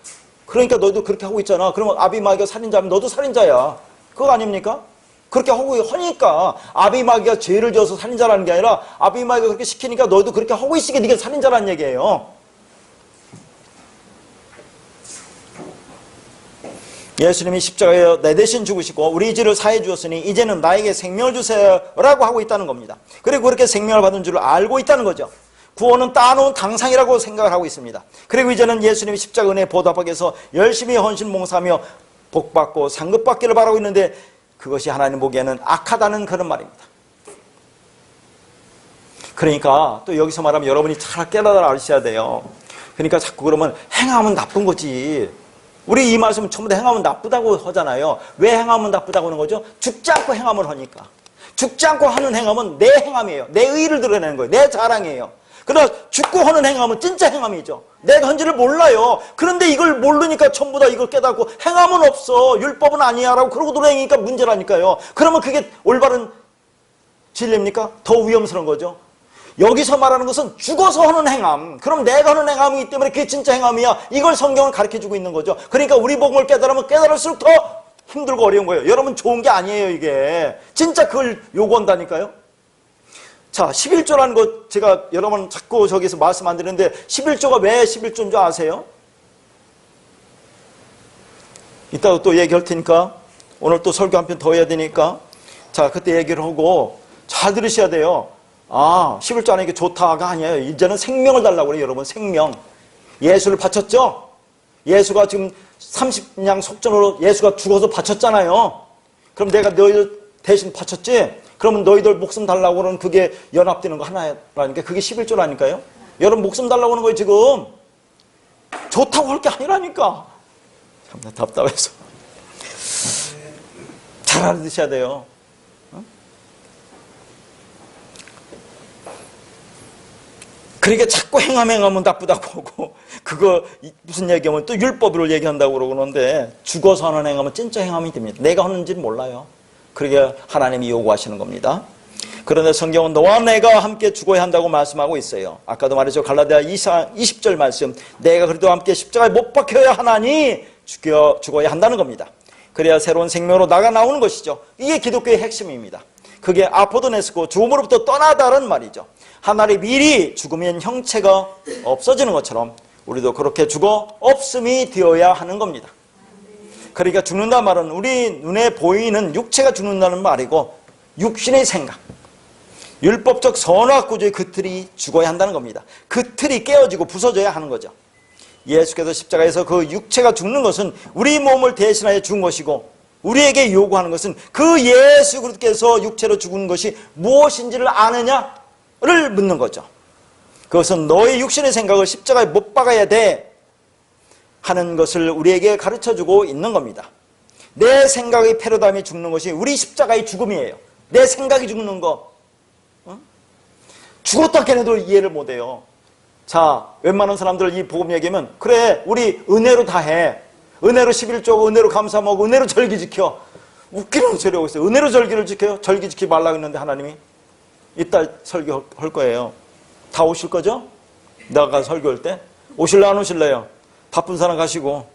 그러니까 너도 그렇게 하고 있잖아. 그러면 아비 마귀가 살인자면 너도 살인자야. 그거 아닙니까? 그렇게 하고 하니까 아비 마귀가 죄를 지어서 살인자라는 게 아니라 아비 마귀가 그렇게 시키니까 너도 그렇게 하고 있으니까 네가 살인자라는 얘기예요. 예수님이 십자가에 내 대신 죽으시고 우리 죄를 사해 주었으니 이제는 나에게 생명을 주세요라고 하고 있다는 겁니다. 그리고 그렇게 생명을 받은 줄 알고 있다는 거죠. 구원은 따놓은 당상이라고 생각을 하고 있습니다. 그리고 이제는 예수님이 십자가 은혜에 보답하기 위해서 열심히 헌신 봉사하며 복받고 상급받기를 바라고 있는데 그것이 하나님 보기에는 악하다는 그런 말입니다. 그러니까 또 여기서 말하면 여러분이 잘 깨달아 아셔야 돼요. 그러니까 자꾸 그러면 행하면 나쁜 거지. 우리 이 말씀 전부 다 행하면 나쁘다고 하잖아요. 왜 행하면 나쁘다고 하는 거죠? 죽지 않고 행함을 하니까. 죽지 않고 하는 행함은 내 행함이에요. 내 의의를 드러내는 거예요. 내 자랑이에요. 그러나 죽고 하는 행함은 진짜 행함이죠. 내가 한지를 몰라요. 그런데 이걸 모르니까 전부 다 이걸 깨닫고 행함은 없어. 율법은 아니야 라고 그러고 돌아다니니까 문제라니까요. 그러면 그게 올바른 진리입니까? 더 위험스러운 거죠. 여기서 말하는 것은 죽어서 하는 행함. 그럼 내가 하는 행함이기 때문에 그게 진짜 행함이야. 이걸 성경은 가르쳐주고 있는 거죠. 그러니까 우리 복음을 깨달으면 깨달을수록 더 힘들고 어려운 거예요. 여러분 좋은 게 아니에요 이게. 진짜 그걸 요구한다니까요. 자, 11조라는 것 제가 여러 번 자꾸 저기서 말씀 안 드리는데 11조가 왜 11조인 줄 아세요? 이따가 또 얘기할 테니까 오늘 또 설교 한 편 더 해야 되니까 자 그때 얘기를 하고 잘 들으셔야 돼요. 아, 11조 안에 이게 좋다가 아니에요. 이제는 생명을 달라고 그래요, 여러분. 생명. 예수를 바쳤죠? 예수가 지금 30냥 속전으로 예수가 죽어서 바쳤잖아요. 그럼 내가 너희들 대신 바쳤지? 그러면 너희들 목숨 달라고 그러는 그게 연합되는 거 하나라니까. 그게 11조라니까요. 여러분 목숨 달라고 하는 거예요, 지금. 좋다고 할 게 아니라니까. 참 답답해서. 잘 알아두셔야 돼요. 그러니까 자꾸 행하면 나쁘다고 하고 그거 무슨 얘기하면 또 율법으로 얘기한다고 그러는데 죽어서 하는 행함은 진짜 행함이 됩니다. 내가 하는지는 몰라요. 그러게 하나님이 요구하시는 겁니다. 그런데 성경은 너와 내가 함께 죽어야 한다고 말씀하고 있어요. 아까도 말했죠. 갈라디아 20절 말씀. 내가 그래도 함께 십자가에 못 박혀야 하나니 죽어야 한다는 겁니다. 그래야 새로운 생명으로 나오는 것이죠. 이게 기독교의 핵심입니다. 그게 아포도네스고 죽음으로부터 떠나다는 말이죠. 하늘의 밀이 죽으면 형체가 없어지는 것처럼 우리도 그렇게 죽어 없음이 되어야 하는 겁니다. 그러니까 죽는다는 말은 우리 눈에 보이는 육체가 죽는다는 말이고 육신의 생각, 율법적 선악 구조의 그 틀이 죽어야 한다는 겁니다. 그 틀이 깨어지고 부서져야 하는 거죠. 예수께서 십자가에서 그 육체가 죽는 것은 우리 몸을 대신하여 죽은 것이고 우리에게 요구하는 것은 그 예수 그리스도께서 육체로 죽은 것이 무엇인지를 아느냐를 묻는 거죠. 그것은 너의 육신의 생각을 십자가에 못 박아야 돼 하는 것을 우리에게 가르쳐주고 있는 겁니다. 내 생각의 패러다임이 죽는 것이 우리 십자가의 죽음이에요. 내 생각이 죽는 거. 죽었다 걔네도 이해를 못해요. 자, 웬만한 사람들 이 복음 얘기하면 그래 우리 은혜로 다 해. 은혜로 11조고 은혜로 감사하고 은혜로 절기 지켜. 웃기는 소리 하고 있어요. 은혜로 절기를 지켜요? 절기 지키지 말라고 했는데 하나님이 이따 설교할 거예요. 다 오실 거죠? 내가 설교할 때? 오실래 안 오실래요? 바쁜 사람 가시고.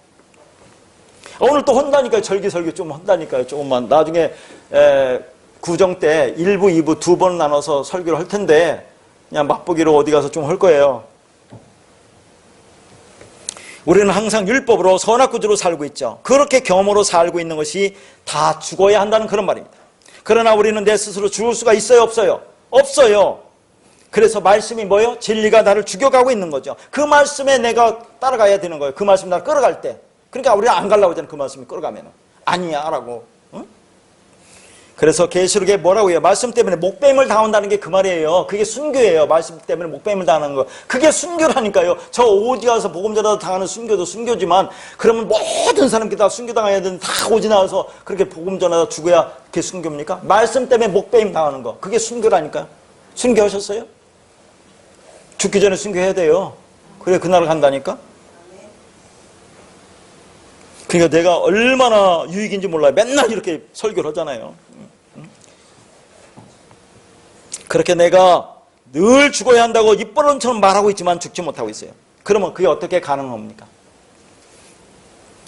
오늘 또 혼다니까요. 절기설교 좀 혼다니까요. 조금만. 나중에 구정 때 1부, 2부 두 번 나눠서 설교를 할 텐데 그냥 맛보기로 어디 가서 좀 할 거예요. 우리는 항상 율법으로 선악구주로 살고 있죠. 그렇게 경험으로 살고 있는 것이 다 죽어야 한다는 그런 말입니다. 그러나 우리는 내 스스로 죽을 수가 있어요? 없어요? 없어요. 그래서 말씀이 뭐예요? 진리가 나를 죽여가고 있는 거죠. 그 말씀에 내가 따라가야 되는 거예요. 그 말씀 나를 끌어갈 때. 그러니까 우리는 안 가려고 하잖아요. 그 말씀이 끌어가면. 아니야 라고. 응? 그래서 계시록에 뭐라고 해요? 말씀 때문에 목뱀을 당한다는 게 그 말이에요. 그게 순교예요. 말씀 때문에 목뱀을 당하는 거. 그게 순교라니까요. 저 어디 가서 복음 전하다 당하는 순교도 순교지만 그러면 모든 사람들이 다 순교당해야 되는 다 오지 나와서 그렇게 복음 전하다 죽어야 그게 순교입니까? 말씀 때문에 목뱀 당하는 거. 그게 순교라니까요. 순교하셨어요? 죽기 전에 순교해야 돼요. 그래 그날을 간다니까? 그러니까 내가 얼마나 유익인지 몰라요. 맨날 이렇게 설교를 하잖아요. 그렇게 내가 늘 죽어야 한다고 입버릇처럼 말하고 있지만 죽지 못하고 있어요. 그러면 그게 어떻게 가능합니까?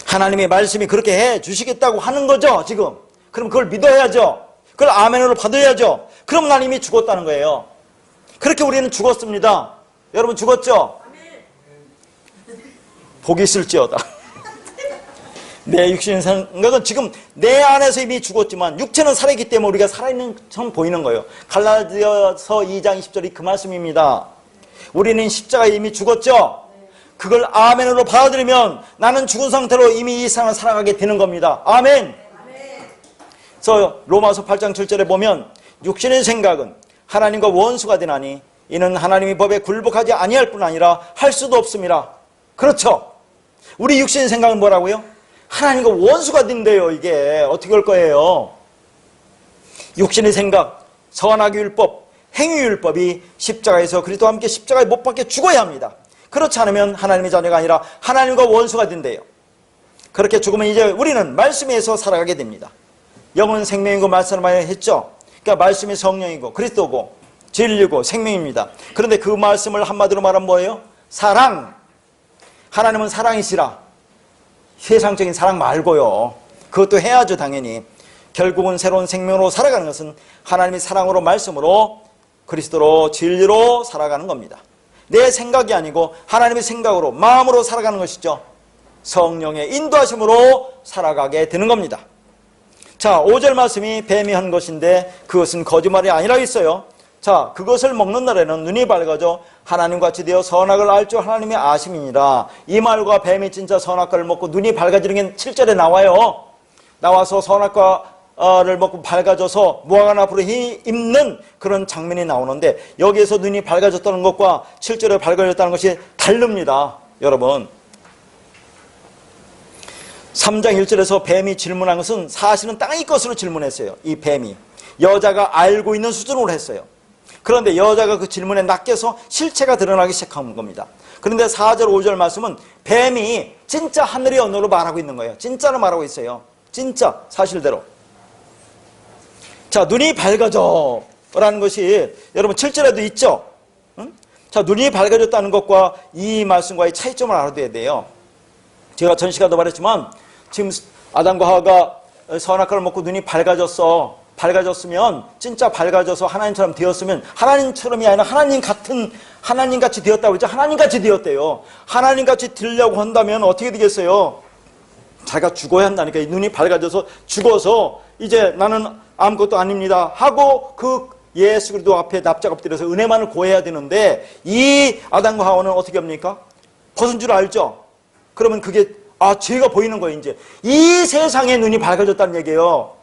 하나님의 말씀이 그렇게 해 주시겠다고 하는 거죠, 지금. 그럼 그걸 믿어야죠. 그걸 아멘으로 받아야죠. 그럼 난 이미 죽었다는 거예요. 그렇게 우리는 죽었습니다. 여러분 죽었죠? 보기 싫지어다. 내 육신의 생각은 지금 내 안에서 이미 죽었지만 육체는 살아있기 때문에 우리가 살아있는 처럼 보이는 거예요. 갈라디아서 2장 20절이 그 말씀입니다. 우리는 십자가에 이미 죽었죠? 그걸 아멘으로 받아들이면 나는 죽은 상태로 이미 이 세상을 살아가게 되는 겁니다. 아멘. 그래서 로마서 8장 7절에 보면 육신의 생각은 하나님과 원수가 되나니 이는 하나님의 법에 굴복하지 아니할 뿐 아니라 할 수도 없습니다. 그렇죠? 우리 육신의 생각은 뭐라고요? 하나님과 원수가 된대요. 이게 어떻게 할 거예요? 육신의 생각, 선악의 율법, 행위의 율법이 십자가에서 그리스도와 함께 십자가에 못 박혀 죽어야 합니다. 그렇지 않으면 하나님의 자녀가 아니라 하나님과 원수가 된대요. 그렇게 죽으면 이제 우리는 말씀에서 살아가게 됩니다. 영은 생명이고 말씀을 많이 했죠. 그러니까 말씀이 성령이고 그리스도고 진리고 생명입니다. 그런데 그 말씀을 한마디로 말하면 뭐예요? 사랑. 하나님은 사랑이시라. 세상적인 사랑 말고요. 그것도 해야죠, 당연히. 결국은 새로운 생명으로 살아가는 것은 하나님의 사랑으로 말씀으로 그리스도로 진리로 살아가는 겁니다. 내 생각이 아니고 하나님의 생각으로 마음으로 살아가는 것이죠. 성령의 인도하심으로 살아가게 되는 겁니다. 자, 5절 말씀이 뱀이 한 것인데 그것은 거짓말이 아니라 있어요. 자, 그것을 먹는 날에는 눈이 밝아져 하나님같이 되어 선악을 알 줄 하나님의 아심이니라. 이 말과 뱀이 진짜 선악과를 먹고 눈이 밝아지는 게 7절에 나와요. 나와서 선악과를 먹고 밝아져서 무화과 나무로 입는 그런 장면이 나오는데 여기에서 눈이 밝아졌다는 것과 7절에 밝아졌다는 것이 다릅니다. 여러분 3장 1절에서 뱀이 질문한 것은 사실은 땅의 것으로 질문했어요. 이 뱀이 여자가 알고 있는 수준으로 했어요. 그런데 여자가 그 질문에 낚여서 실체가 드러나기 시작한 겁니다. 그런데 4절 5절 말씀은 뱀이 진짜 하늘의 언어로 말하고 있는 거예요. 진짜로 말하고 있어요. 진짜 사실대로. 자, 눈이 밝아져 라는 것이 여러분 7절에도 있죠. 응? 자, 눈이 밝아졌다는 것과 이 말씀과의 차이점을 알아둬야 돼요. 제가 전 시간도 말했지만 지금 아담과 하와가 선악과를 먹고 눈이 밝아졌으면 진짜 밝아져서 하나님처럼 되었으면 하나님처럼이 아니라 하나님같이 되었다고 했죠. 하나님같이 되었대요. 하나님같이 되려고 한다면 어떻게 되겠어요? 자기가 죽어야 한다니까. 눈이 밝아져서 죽어서 이제 나는 아무것도 아닙니다 하고 그 예수 그리스도 앞에 납작 엎드려서 은혜만을 구해야 되는데 이 아담과 하와는 어떻게 합니까? 벗은 줄 알죠? 그러면 그게 죄가 보이는 거예요. 이제 이 세상에 눈이 밝아졌다는 얘기예요.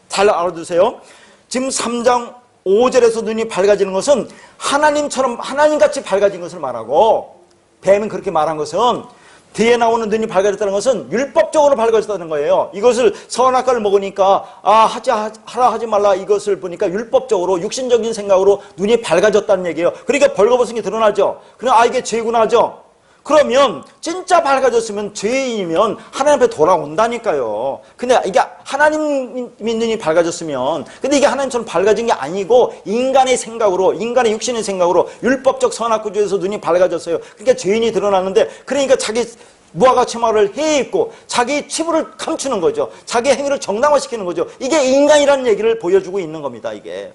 잘 알아두세요. 지금 3장 5절에서 눈이 밝아지는 것은 하나님처럼 하나님같이 밝아진 것을 말하고 뱀은 그렇게 말한 것은 뒤에 나오는 눈이 밝아졌다는 것은 율법적으로 밝아졌다는 거예요. 이것을 선악과를 먹으니까 하라 하지 말라 이것을 보니까 율법적으로 육신적인 생각으로 눈이 밝아졌다는 얘기예요. 그러니까 벌거벗은 게 드러나죠. 그럼 이게 죄구나 하죠. 그러면 진짜 밝아졌으면 죄인이면 하나님 앞에 돌아온다니까요. 근데 이게 하나님 눈이 밝아졌으면, 근데 이게 하나님처럼 밝아진 게 아니고 인간의 생각으로, 인간의 육신의 생각으로 율법적 선악구조에서 눈이 밝아졌어요. 그러니까 죄인이 드러나는데, 그러니까 자기 무화과 치마를 해입고 자기 치부를 감추는 거죠. 자기 행위를 정당화시키는 거죠. 이게 인간이라는 얘기를 보여주고 있는 겁니다. 이게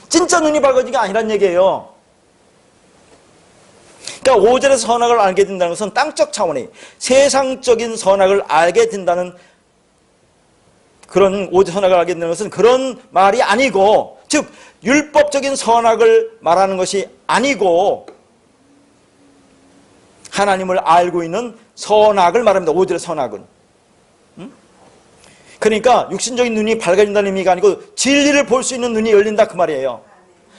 진짜 눈이 밝아진 게 아니란 얘기예요. 그러니까 5절에서 선악을 알게 된다는 것은 땅적 차원의 세상적인 선악을 알게 된다는 그런 5절 선악을 알게 된다는 것은 그런 말이 아니고, 즉 율법적인 선악을 말하는 것이 아니고 하나님을 알고 있는 선악을 말합니다. 5절의 선악은. 그러니까 육신적인 눈이 밝아진다는 의미가 아니고 진리를 볼 수 있는 눈이 열린다 그 말이에요.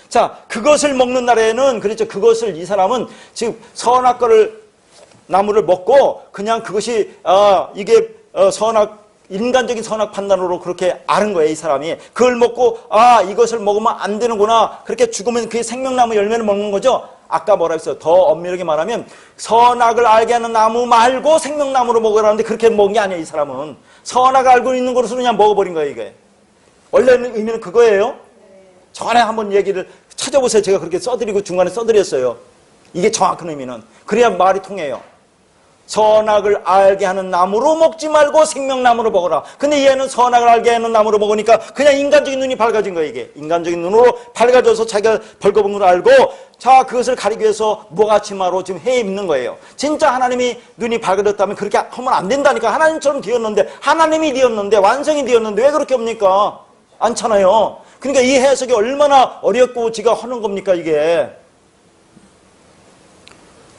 자, 그것을 먹는 날에는, 그렇죠, 그것을 이 사람은 지금 선악과를 나무를 먹고 그냥 그것이 이게 선악, 인간적인 선악 판단으로 그렇게 아는 거예요. 이 사람이 그걸 먹고 이것을 먹으면 안 되는구나, 그렇게 죽으면 그게 생명나무 열매를 먹는 거죠. 아까 뭐라 했어요? 더 엄밀하게 말하면 선악을 알게 하는 나무 말고 생명나무로 먹으라는데 그렇게 먹은 게 아니에요. 이 사람은 선악을 알고 있는 것으로 그냥 먹어버린 거예요. 이게 원래는 의미는 그거예요. 전에 한번 얘기를 찾아보세요. 제가 그렇게 써드리고 중간에 써드렸어요. 이게 정확한 의미는. 그래야 말이 통해요. 선악을 알게 하는 나무로 먹지 말고 생명나무로 먹어라. 근데 얘는 선악을 알게 하는 나무로 먹으니까 그냥 인간적인 눈이 밝아진 거예요. 이게 인간적인 눈으로 밝아져서 자기가 벌거벗은 걸 알고, 자, 그것을 가리기 위해서 무화과치마로 지금 해 입는 거예요. 진짜 하나님이 눈이 밝아졌다면 그렇게 하면 안 된다니까. 하나님처럼 되었는데, 하나님이 되었는데, 완성이 되었는데 왜 그렇게 합니까? 않잖아요. 그러니까 이 해석이 얼마나 어렵고 지가 하는 겁니까 이게.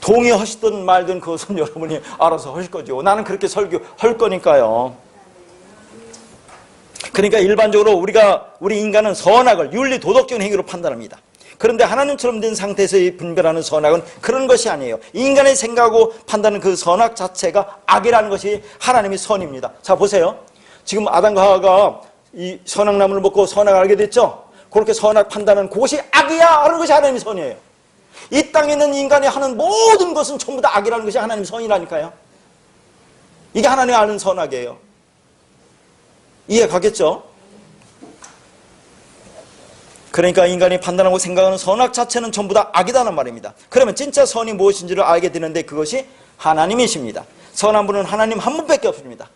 동의하시든 말든 그것은 여러분이 알아서 하실 거죠. 나는 그렇게 설교할 거니까요. 그러니까 일반적으로 우리 인간은 선악을 윤리 도덕적인 행위로 판단합니다. 그런데 하나님처럼 된 상태에서 분별하는 선악은 그런 것이 아니에요. 인간의 생각하고 판단하는 그 선악 자체가 악이라는 것이 하나님의 선입니다. 자, 보세요. 지금 아담과 하와가 이 선악나무를 먹고 선악을 알게 됐죠. 그렇게 선악 판단하는 그것이 악이야 하는 것이 하나님의 선이에요. 이 땅에 있는 인간이 하는 모든 것은 전부 다 악이라는 것이 하나님의 선이라니까요. 이게 하나님이 아는 선악이에요. 이해 가겠죠? 그러니까 인간이 판단하고 생각하는 선악 자체는 전부 다 악이다는 말입니다. 그러면 진짜 선이 무엇인지를 알게 되는데 그것이 하나님이십니다. 선한 분은 하나님 한 분밖에 없습니다.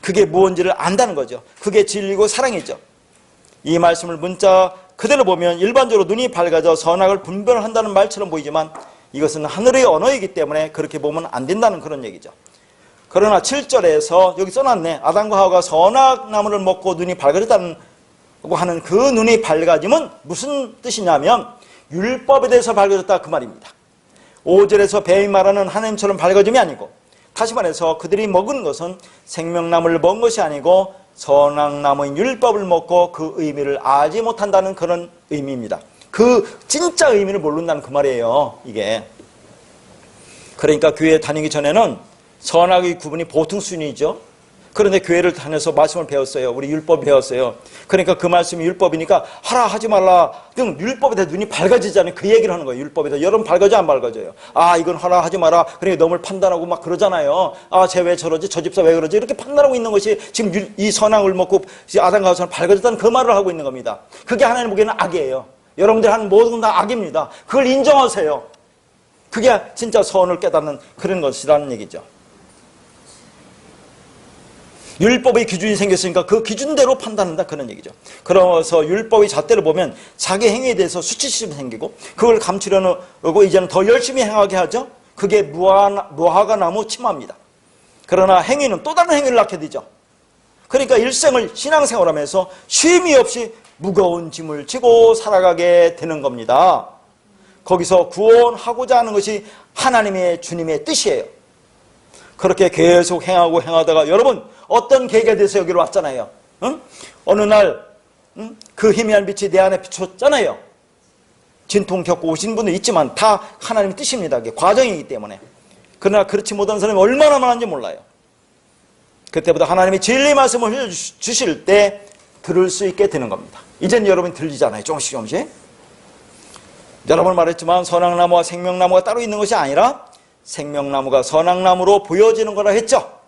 그게 무엇인지를 안다는 거죠. 그게 진리고 사랑이죠. 이 말씀을 문자 그대로 보면 일반적으로 눈이 밝아져 선악을 분별한다는 말처럼 보이지만 이것은 하늘의 언어이기 때문에 그렇게 보면 안 된다는 그런 얘기죠. 그러나 7절에서 여기 써놨네. 아담과 하와가 선악나무를 먹고 눈이 밝아졌다는 하는 그 눈이 밝아짐은 무슨 뜻이냐면 율법에 대해서 밝아졌다 그 말입니다. 5절에서 뱀이 말하는 하나님처럼 밝아짐이 아니고, 다시 말해서 그들이 먹은 것은 생명나무를 먹은 것이 아니고 선악나무인 율법을 먹고 그 의미를 알지 못한다는 그런 의미입니다. 그 진짜 의미를 모른다는 그 말이에요. 이게 그러니까 교회 다니기 전에는 선악의 구분이 보통 순위죠. 그런데 교회를 다녀서 말씀을 배웠어요. 우리 율법 배웠어요. 그러니까 그 말씀이 율법이니까 하라 하지 말라 등 율법에 대해 눈이 밝아지잖아요. 그 얘기를 하는 거예요. 율법에 대해. 여러분 밝아져 안 밝아져요? 이건 하라 하지 마라. 그러니까 너무 판단하고 막 그러잖아요. 쟤 왜 저러지? 저 집사 왜 그러지? 이렇게 판단하고 있는 것이 지금 이 선악을 먹고 아담과 하와는 밝아졌다는 그 말을 하고 있는 겁니다. 그게 하나님 보기에는 악이에요. 여러분들이 하는 모든 건 다 악입니다. 그걸 인정하세요. 그게 진짜 선을 깨닫는 그런 것이라는 얘기죠. 율법의 기준이 생겼으니까 그 기준대로 판단한다 그런 얘기죠. 그러면서 율법의 잣대를 보면 자기 행위에 대해서 수치심이 생기고 그걸 감추려고 이제는 더 열심히 행하게 하죠. 그게 무화과 나무 치마입니다. 그러나 행위는 또 다른 행위를 낳게 되죠. 그러니까 일생을 신앙생활하면서 쉼이 없이 무거운 짐을 지고 살아가게 되는 겁니다. 거기서 구원하고자 하는 것이 하나님의 주님의 뜻이에요. 그렇게 계속 행하다가 여러분 어떤 계기가 돼서 여기로 왔잖아요. 응? 어느 날 그 희미한 빛이 내 안에 비쳤잖아요. 진통 겪고 오신 분도 있지만 다 하나님의 뜻입니다. 그게 과정이기 때문에. 그러나 그렇지 못한 사람이 얼마나 많은지 몰라요. 그때보다 하나님이 진리 말씀을 주실 때 들을 수 있게 되는 겁니다. 이젠 여러분이 들리잖아요. 조금씩. 여러 번 말했지만 선악나무와 생명나무가 따로 있는 것이 아니라 생명나무가 선악나무로 보여지는 거라 했죠.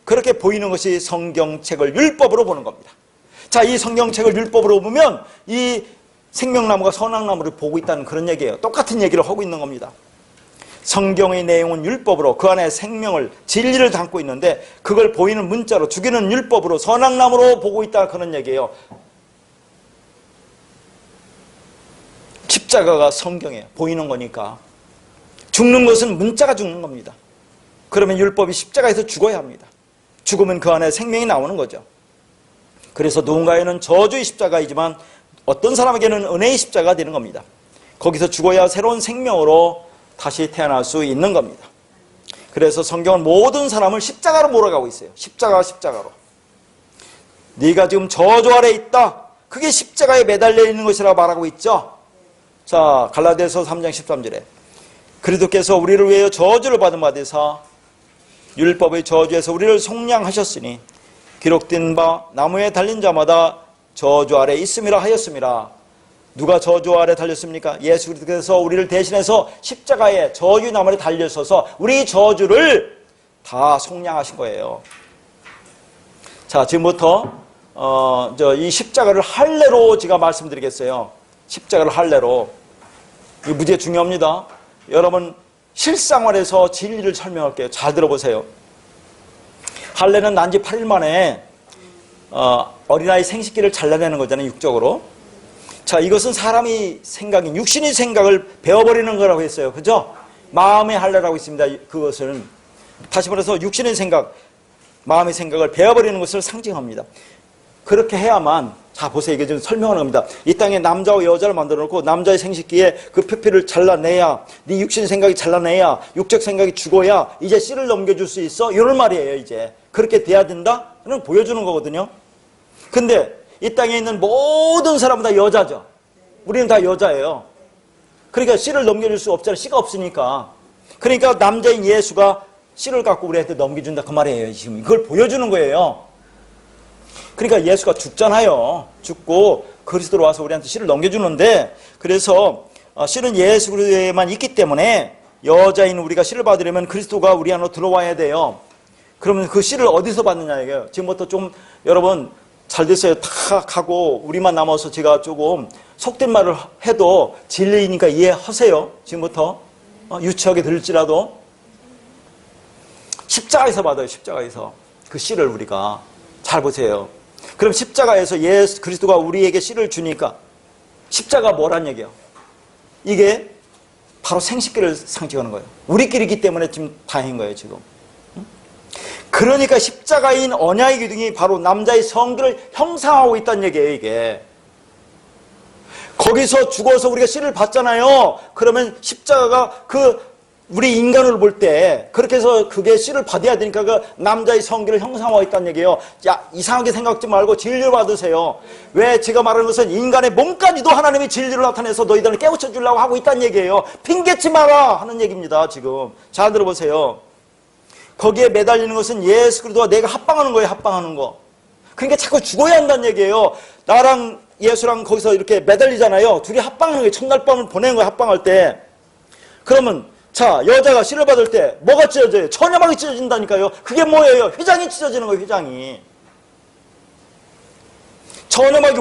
그렇게 보이는 것이 성경책을 율법으로 보는 겁니다. 자, 이 성경책을 율법으로 보면 이 생명나무가 선악나무를 보고 있다는 그런 얘기예요. 똑같은 얘기를 하고 있는 겁니다. 성경의 내용은 율법으로 그 안에 생명을, 진리를 담고 있는데 그걸 보이는 문자로 죽이는 율법으로 선악나무로 보고 있다 그런 얘기예요. 십자가가 성경에 보이는 거니까 죽는 것은 문자가 죽는 겁니다. 그러면 율법이 십자가에서 죽어야 합니다. 죽으면 그 안에 생명이 나오는 거죠. 그래서 누군가에는 저주의 십자가이지만 어떤 사람에게는 은혜의 십자가가 되는 겁니다. 거기서 죽어야 새로운 생명으로 다시 태어날 수 있는 겁니다. 그래서 성경은 모든 사람을 십자가로 몰아가고 있어요. 십자가로. 네가 지금 저주 아래 있다. 그게 십자가에 매달려 있는 것이라고 말하고 있죠. 자, 갈라디아서 3장 13절에 그리스도께서 우리를 위하여 저주를 받은 바 되사 율법의 저주에서 우리를 속량하셨으니 기록된 바 나무에 달린 자마다 저주 아래 있음이라 하였음이라. 누가 저주 아래 달렸습니까? 예수 그리스도께서 우리를 대신해서 십자가에 저주 나무에 달려서서 우리 저주를 다 속량하신 거예요. 자, 지금부터 이 십자가를 할례로 제가 말씀드리겠어요. 십자가를 할례로. 이거 무지하게 중요합니다. 여러분 실생활에서 진리를 설명할게요. 잘 들어보세요. 할례는 난 지 8일 만에 어린아이 생식기를 잘라내는 거잖아요. 육적으로. 자, 이것은 사람이 생각인 육신의 생각을 베어버리는 거라고 했어요. 그죠? 마음의 할례라고 있습니다. 그것은 다시 말해서 육신의 생각, 마음의 생각을 베어버리는 것을 상징합니다. 그렇게 해야만, 자 보세요. 이게 지금 설명하는 겁니다. 이 땅에 남자와 여자를 만들어 놓고 남자의 생식기에 그 표피를 잘라내야, 네 육신 생각이 잘라내야, 육적 생각이 죽어야 이제 씨를 넘겨줄 수 있어. 이런 말이에요. 이제 그렇게 돼야 된다는 보여주는 거거든요. 근데 이 땅에 있는 모든 사람은 다 여자죠. 우리는 다 여자예요. 그러니까 씨를 넘겨줄 수 없잖아요. 씨가 없으니까. 그러니까 남자인 예수가 씨를 갖고 우리한테 넘겨준다 그 말이에요. 지금 이걸 보여주는 거예요. 그러니까 예수가 죽잖아요. 죽고 그리스도로 와서 우리한테 씨를 넘겨주는데, 그래서 씨는 예수 그리스도에만 있기 때문에 여자인 우리가 씨를 받으려면 그리스도가 우리 안으로 들어와야 돼요. 그러면 그 씨를 어디서 받느냐 이거예요. 지금부터 좀 여러분 잘 됐어요. 탁 하고 우리만 남아서 제가 조금 속된 말을 해도 진리니까 이해하세요. 지금부터 유치하게 들릴지라도 십자가에서 받아요. 십자가에서 그 씨를 우리가. 잘 보세요. 그럼 십자가에서 예수 그리스도가 우리에게 씨를 주니까 십자가 뭐란 얘기예요? 이게 바로 생식기를 상징하는 거예요. 우리끼리기 때문에 지금 다행인 거예요. 지금. 그러니까 십자가인 언약의 기둥이 바로 남자의 성기를 형상하고 있다는 얘기예요. 이게 거기서 죽어서 우리가 씨를 받잖아요. 그러면 십자가가 그 우리 인간을 볼 때 그렇게 해서 그게 씨를 받아야 되니까 그 남자의 성기를 형상화하고 있다는 얘기예요. 야, 이상하게 생각지 말고 진리를 받으세요. 왜 제가 말하는 것은 인간의 몸까지도 하나님의 진리를 나타내서 너희들을 깨우쳐 주려고 하고 있다는 얘기예요. 핑계치 마라 하는 얘기입니다. 지금 잘 들어보세요. 거기에 매달리는 것은 예수 그리스도와 내가 합방하는 거예요. 합방하는 거. 그러니까 자꾸 죽어야 한다는 얘기예요. 나랑 예수랑 거기서 이렇게 매달리잖아요. 둘이 합방하는 거예요. 첫날 밤을 보내는 거예요. 합방할 때. 그러면 자, 여자가 씨를 받을 때 뭐가 찢어져요? 처녀막이 찢어진다니까요. 그게 뭐예요? 휘장이 찢어지는 거예요. 휘장이. 처녀막이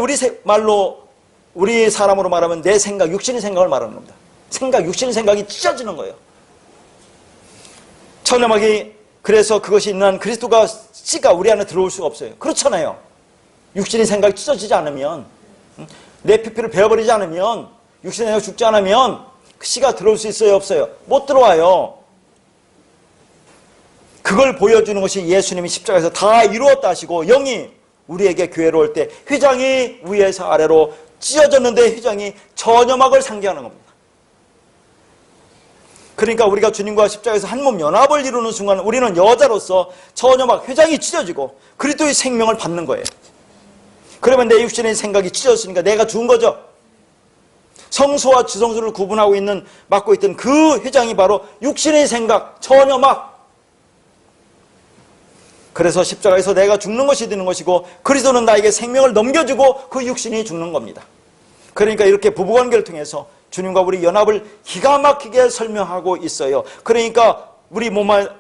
우리 사람으로 말하면 내 생각, 육신의 생각을 말하는 겁니다. 생각, 육신의 생각이 찢어지는 거예요. 처녀막이, 그래서 그것이 있는 그리스도가 씨가 우리 안에 들어올 수가 없어요. 그렇잖아요. 육신의 생각이 찢어지지 않으면, 내 피피를 베어버리지 않으면, 육신의 생각이 죽지 않으면 그 씨가 들어올 수 있어요? 없어요? 못 들어와요. 그걸 보여주는 것이 예수님이 십자가에서 다 이루었다 하시고, 영이 우리에게 교회로 올 때 휘장이 위에서 아래로 찢어졌는데 휘장이 처녀막을 상징하는 겁니다. 그러니까 우리가 주님과 십자가에서 한 몸 연합을 이루는 순간 우리는 여자로서 처녀막 휘장이 찢어지고 그리스도의 생명을 받는 거예요. 그러면 내 육신의 생각이 찢어졌으니까 내가 죽은 거죠. 성소와 지성소를 구분하고 있는, 맡고 있던 그 휘장이 바로 육신의 생각, 처녀막. 그래서 십자가에서 내가 죽는 것이 되는 것이고 그리스도는 나에게 생명을 넘겨주고 그 육신이 죽는 겁니다. 그러니까 이렇게 부부관계를 통해서 주님과 우리 연합을 기가 막히게 설명하고 있어요. 그러니까 우리 몸에다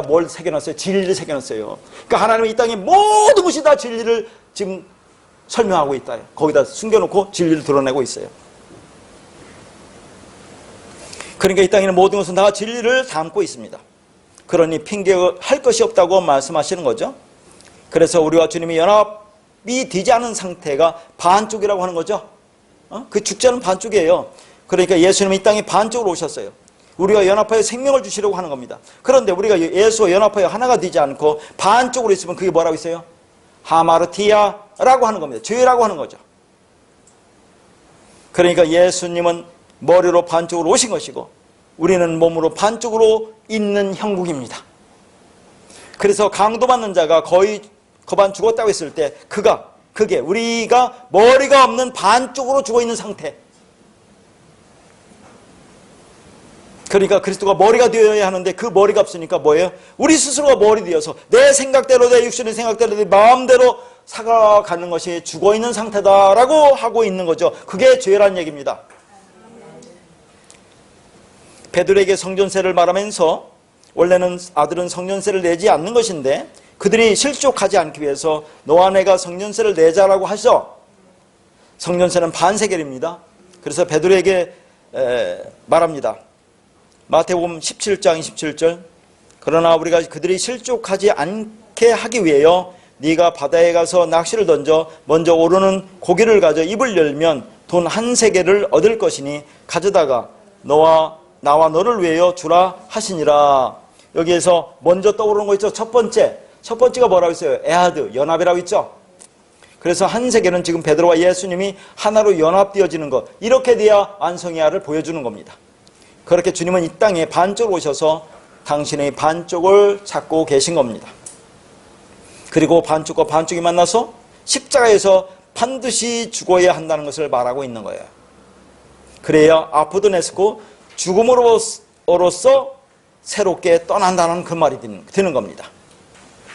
뭘 새겨놨어요? 진리를 새겨놨어요. 그러니까 하나님은 이 땅의 모든 것이 다 진리를 지금 설명하고 있다. 거기다 숨겨놓고 진리를 드러내고 있어요. 그러니까 이 땅에는 모든 것은 다 진리를 담고 있습니다. 그러니 핑계할 것이 없다고 말씀하시는 거죠. 그래서 우리와 주님이 연합이 되지 않은 상태가 반쪽이라고 하는 거죠. 그 축제는 반쪽이에요. 그러니까 예수님이 이 땅에 반쪽으로 오셨어요. 우리가 연합하여 생명을 주시려고 하는 겁니다. 그런데 우리가 예수와 연합하여 하나가 되지 않고 반쪽으로 있으면 그게 뭐라고 있어요? 하마르티아라고 하는 겁니다. 죄라고 하는 거죠. 그러니까 예수님은 머리로 반쪽으로 오신 것이고 우리는 몸으로 반쪽으로 있는 형국입니다. 그래서 강도받는 자가 거의 거반 죽었다고 했을 때 그게 우리가 머리가 없는 반쪽으로 죽어있는 상태. 그러니까 그리스도가 머리가 되어야 하는데 그 머리가 없으니까 뭐예요? 우리 스스로가 머리 되어서 내 생각대로, 내 육신의 생각대로, 내 마음대로 살아가는 것이 죽어있는 상태다라고 하고 있는 거죠. 그게 죄란 얘기입니다. 베드로에게 성전세를 말하면서 원래는 아들은 성전세를 내지 않는 것인데 그들이 실족하지 않기 위해서 너와 내가 성전세를 내자라고 하죠. 성전세는 반세겔입니다. 그래서 베드로에게 말합니다. 마태복음 17장 27절 그러나 우리가 그들이 실족하지 않게 하기 위하여 네가 바다에 가서 낚시를 던져 먼저 오르는 고기를 가져 입을 열면 돈 한 세겔을 얻을 것이니 가져다가 나와 너를 위하여 주라 하시니라. 여기에서 먼저 떠오르는 거 있죠. 첫 번째가 뭐라고 있어요? 에하드, 연합이라고 있죠. 그래서 한 세겔은 지금 베드로와 예수님이 하나로 연합되어지는 것, 이렇게 돼야 완성이야를 보여주는 겁니다. 그렇게 주님은 이 땅에 반쪽으로 오셔서 당신의 반쪽을 찾고 계신 겁니다. 그리고 반쪽과 반쪽이 만나서 십자가에서 반드시 죽어야 한다는 것을 말하고 있는 거예요. 그래야 아포도네스코 죽음으로써 새롭게 떠난다는 그 말이 되는 겁니다.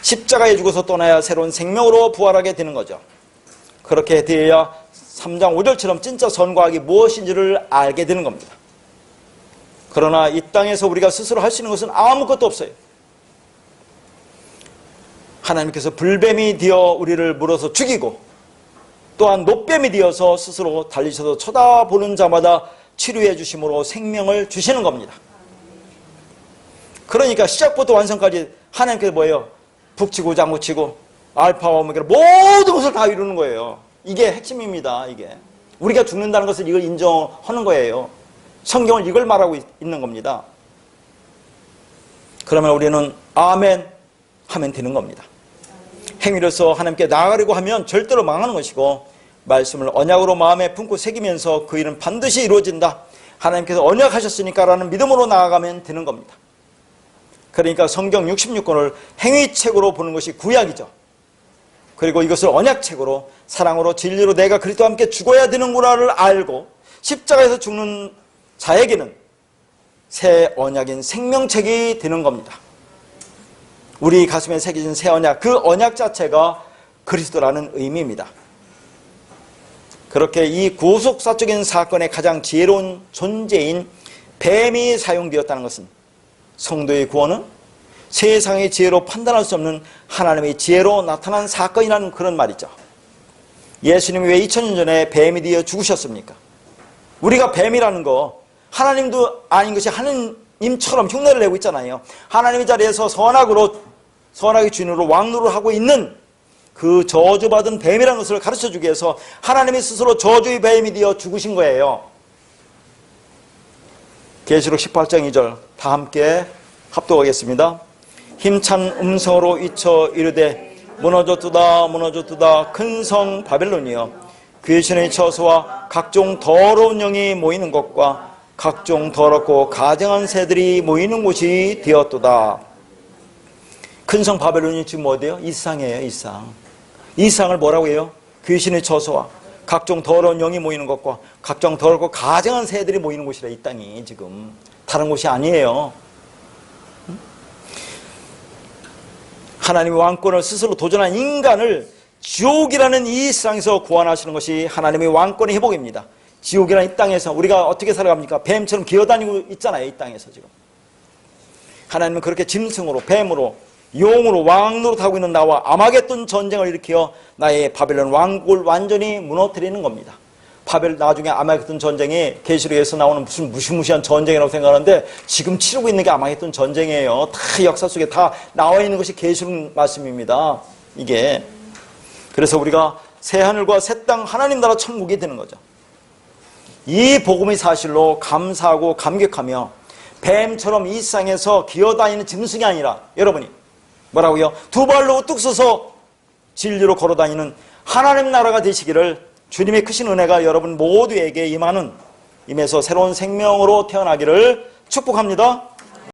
십자가에 죽어서 떠나야 새로운 생명으로 부활하게 되는 거죠. 그렇게 되어야 3장 5절처럼 진짜 선과 악이 무엇인지를 알게 되는 겁니다. 그러나 이 땅에서 우리가 스스로 할 수 있는 것은 아무것도 없어요. 하나님께서 불뱀이 되어 우리를 물어서 죽이고 또한 노뱀이 되어서 스스로 달리셔서 쳐다보는 자마다 치료해 주심으로 생명을 주시는 겁니다. 그러니까 시작부터 완성까지 하나님께서 뭐예요? 북치고 장구치고 알파와 오메가 모든 것을 다 이루는 거예요. 이게 핵심입니다. 이게 우리가 죽는다는 것을 이걸 인정하는 거예요. 성경은 이걸 말하고 있는 겁니다. 그러면 우리는 아멘 하면 되는 겁니다. 행위로서 하나님께 나아가려고 하면 절대로 망하는 것이고 말씀을 언약으로 마음에 품고 새기면서 그 일은 반드시 이루어진다. 하나님께서 언약하셨으니까 라는 믿음으로 나아가면 되는 겁니다. 그러니까 성경 66권을 행위책으로 보는 것이 구약이죠. 그리고 이것을 언약책으로 사랑으로 진리로 내가 그리스도와 함께 죽어야 되는구나를 알고 십자가에서 죽는 자에게는 새 언약인 생명책이 되는 겁니다. 우리 가슴에 새겨진 새 언약, 그 언약 자체가 그리스도라는 의미입니다. 그렇게 이 구속사적인 사건의 가장 지혜로운 존재인 뱀이 사용되었다는 것은 성도의 구원은 세상의 지혜로 판단할 수 없는 하나님의 지혜로 나타난 사건이라는 그런 말이죠. 예수님이 왜 2000년 전에 뱀이 되어 죽으셨습니까? 우리가 뱀이라는 거 하나님도 아닌 것이 하나님처럼 흉내를 내고 있잖아요. 하나님의 자리에서 선악의 주인으로 왕노를 하고 있는 그 저주받은 뱀이라는 것을 가르쳐주기 위해서 하나님이 스스로 저주의 뱀이 되어 죽으신 거예요. 계시록 18장 2절 다 함께 합독하겠습니다. 힘찬 음성으로 외쳐 이르되 무너졌도다 무너졌도다 큰 성 바벨론이여 귀신의 처소와 각종 더러운 영이 모이는 것과 각종 더럽고 가증한 새들이 모이는 곳이 되었도다. 큰 성 바벨론이 지금 어디예요? 이 세상이에요. 이 세상. 이 세상을 뭐라고 해요? 귀신의 처소와 각종 더러운 영이 모이는 것과 각종 더럽고 가증한 새들이 모이는 곳이라. 이 땅이 지금 다른 곳이 아니에요. 하나님의 왕권을 스스로 도전한 인간을 지옥이라는 이 세상에서 구원하시는 것이 하나님의 왕권의 회복입니다. 지옥이라는 이 땅에서 우리가 어떻게 살아갑니까? 뱀처럼 기어다니고 있잖아요. 이 땅에서 지금. 하나님은 그렇게 짐승으로, 뱀으로, 용으로, 왕으로 타고 있는 나와 아마겟돈 전쟁을 일으켜 나의 바벨론 왕국을 완전히 무너뜨리는 겁니다. 나중에 아마겟돈 전쟁이 계시록에서 나오는 무슨 무시무시한 전쟁이라고 생각하는데 지금 치르고 있는 게 아마겟돈 전쟁이에요. 다 역사 속에 다 나와 있는 것이 계시록 말씀입니다. 이게. 그래서 우리가 새하늘과 새 땅 하나님 나라 천국이 되는 거죠. 이 복음의 사실로 감사하고 감격하며 뱀처럼 이 세상에서 기어다니는 짐승이 아니라 여러분이 뭐라고요? 두 발로 우뚝 서서 진리로 걸어다니는 하나님 나라가 되시기를 주님의 크신 은혜가 여러분 모두에게 임해서 새로운 생명으로 태어나기를 축복합니다.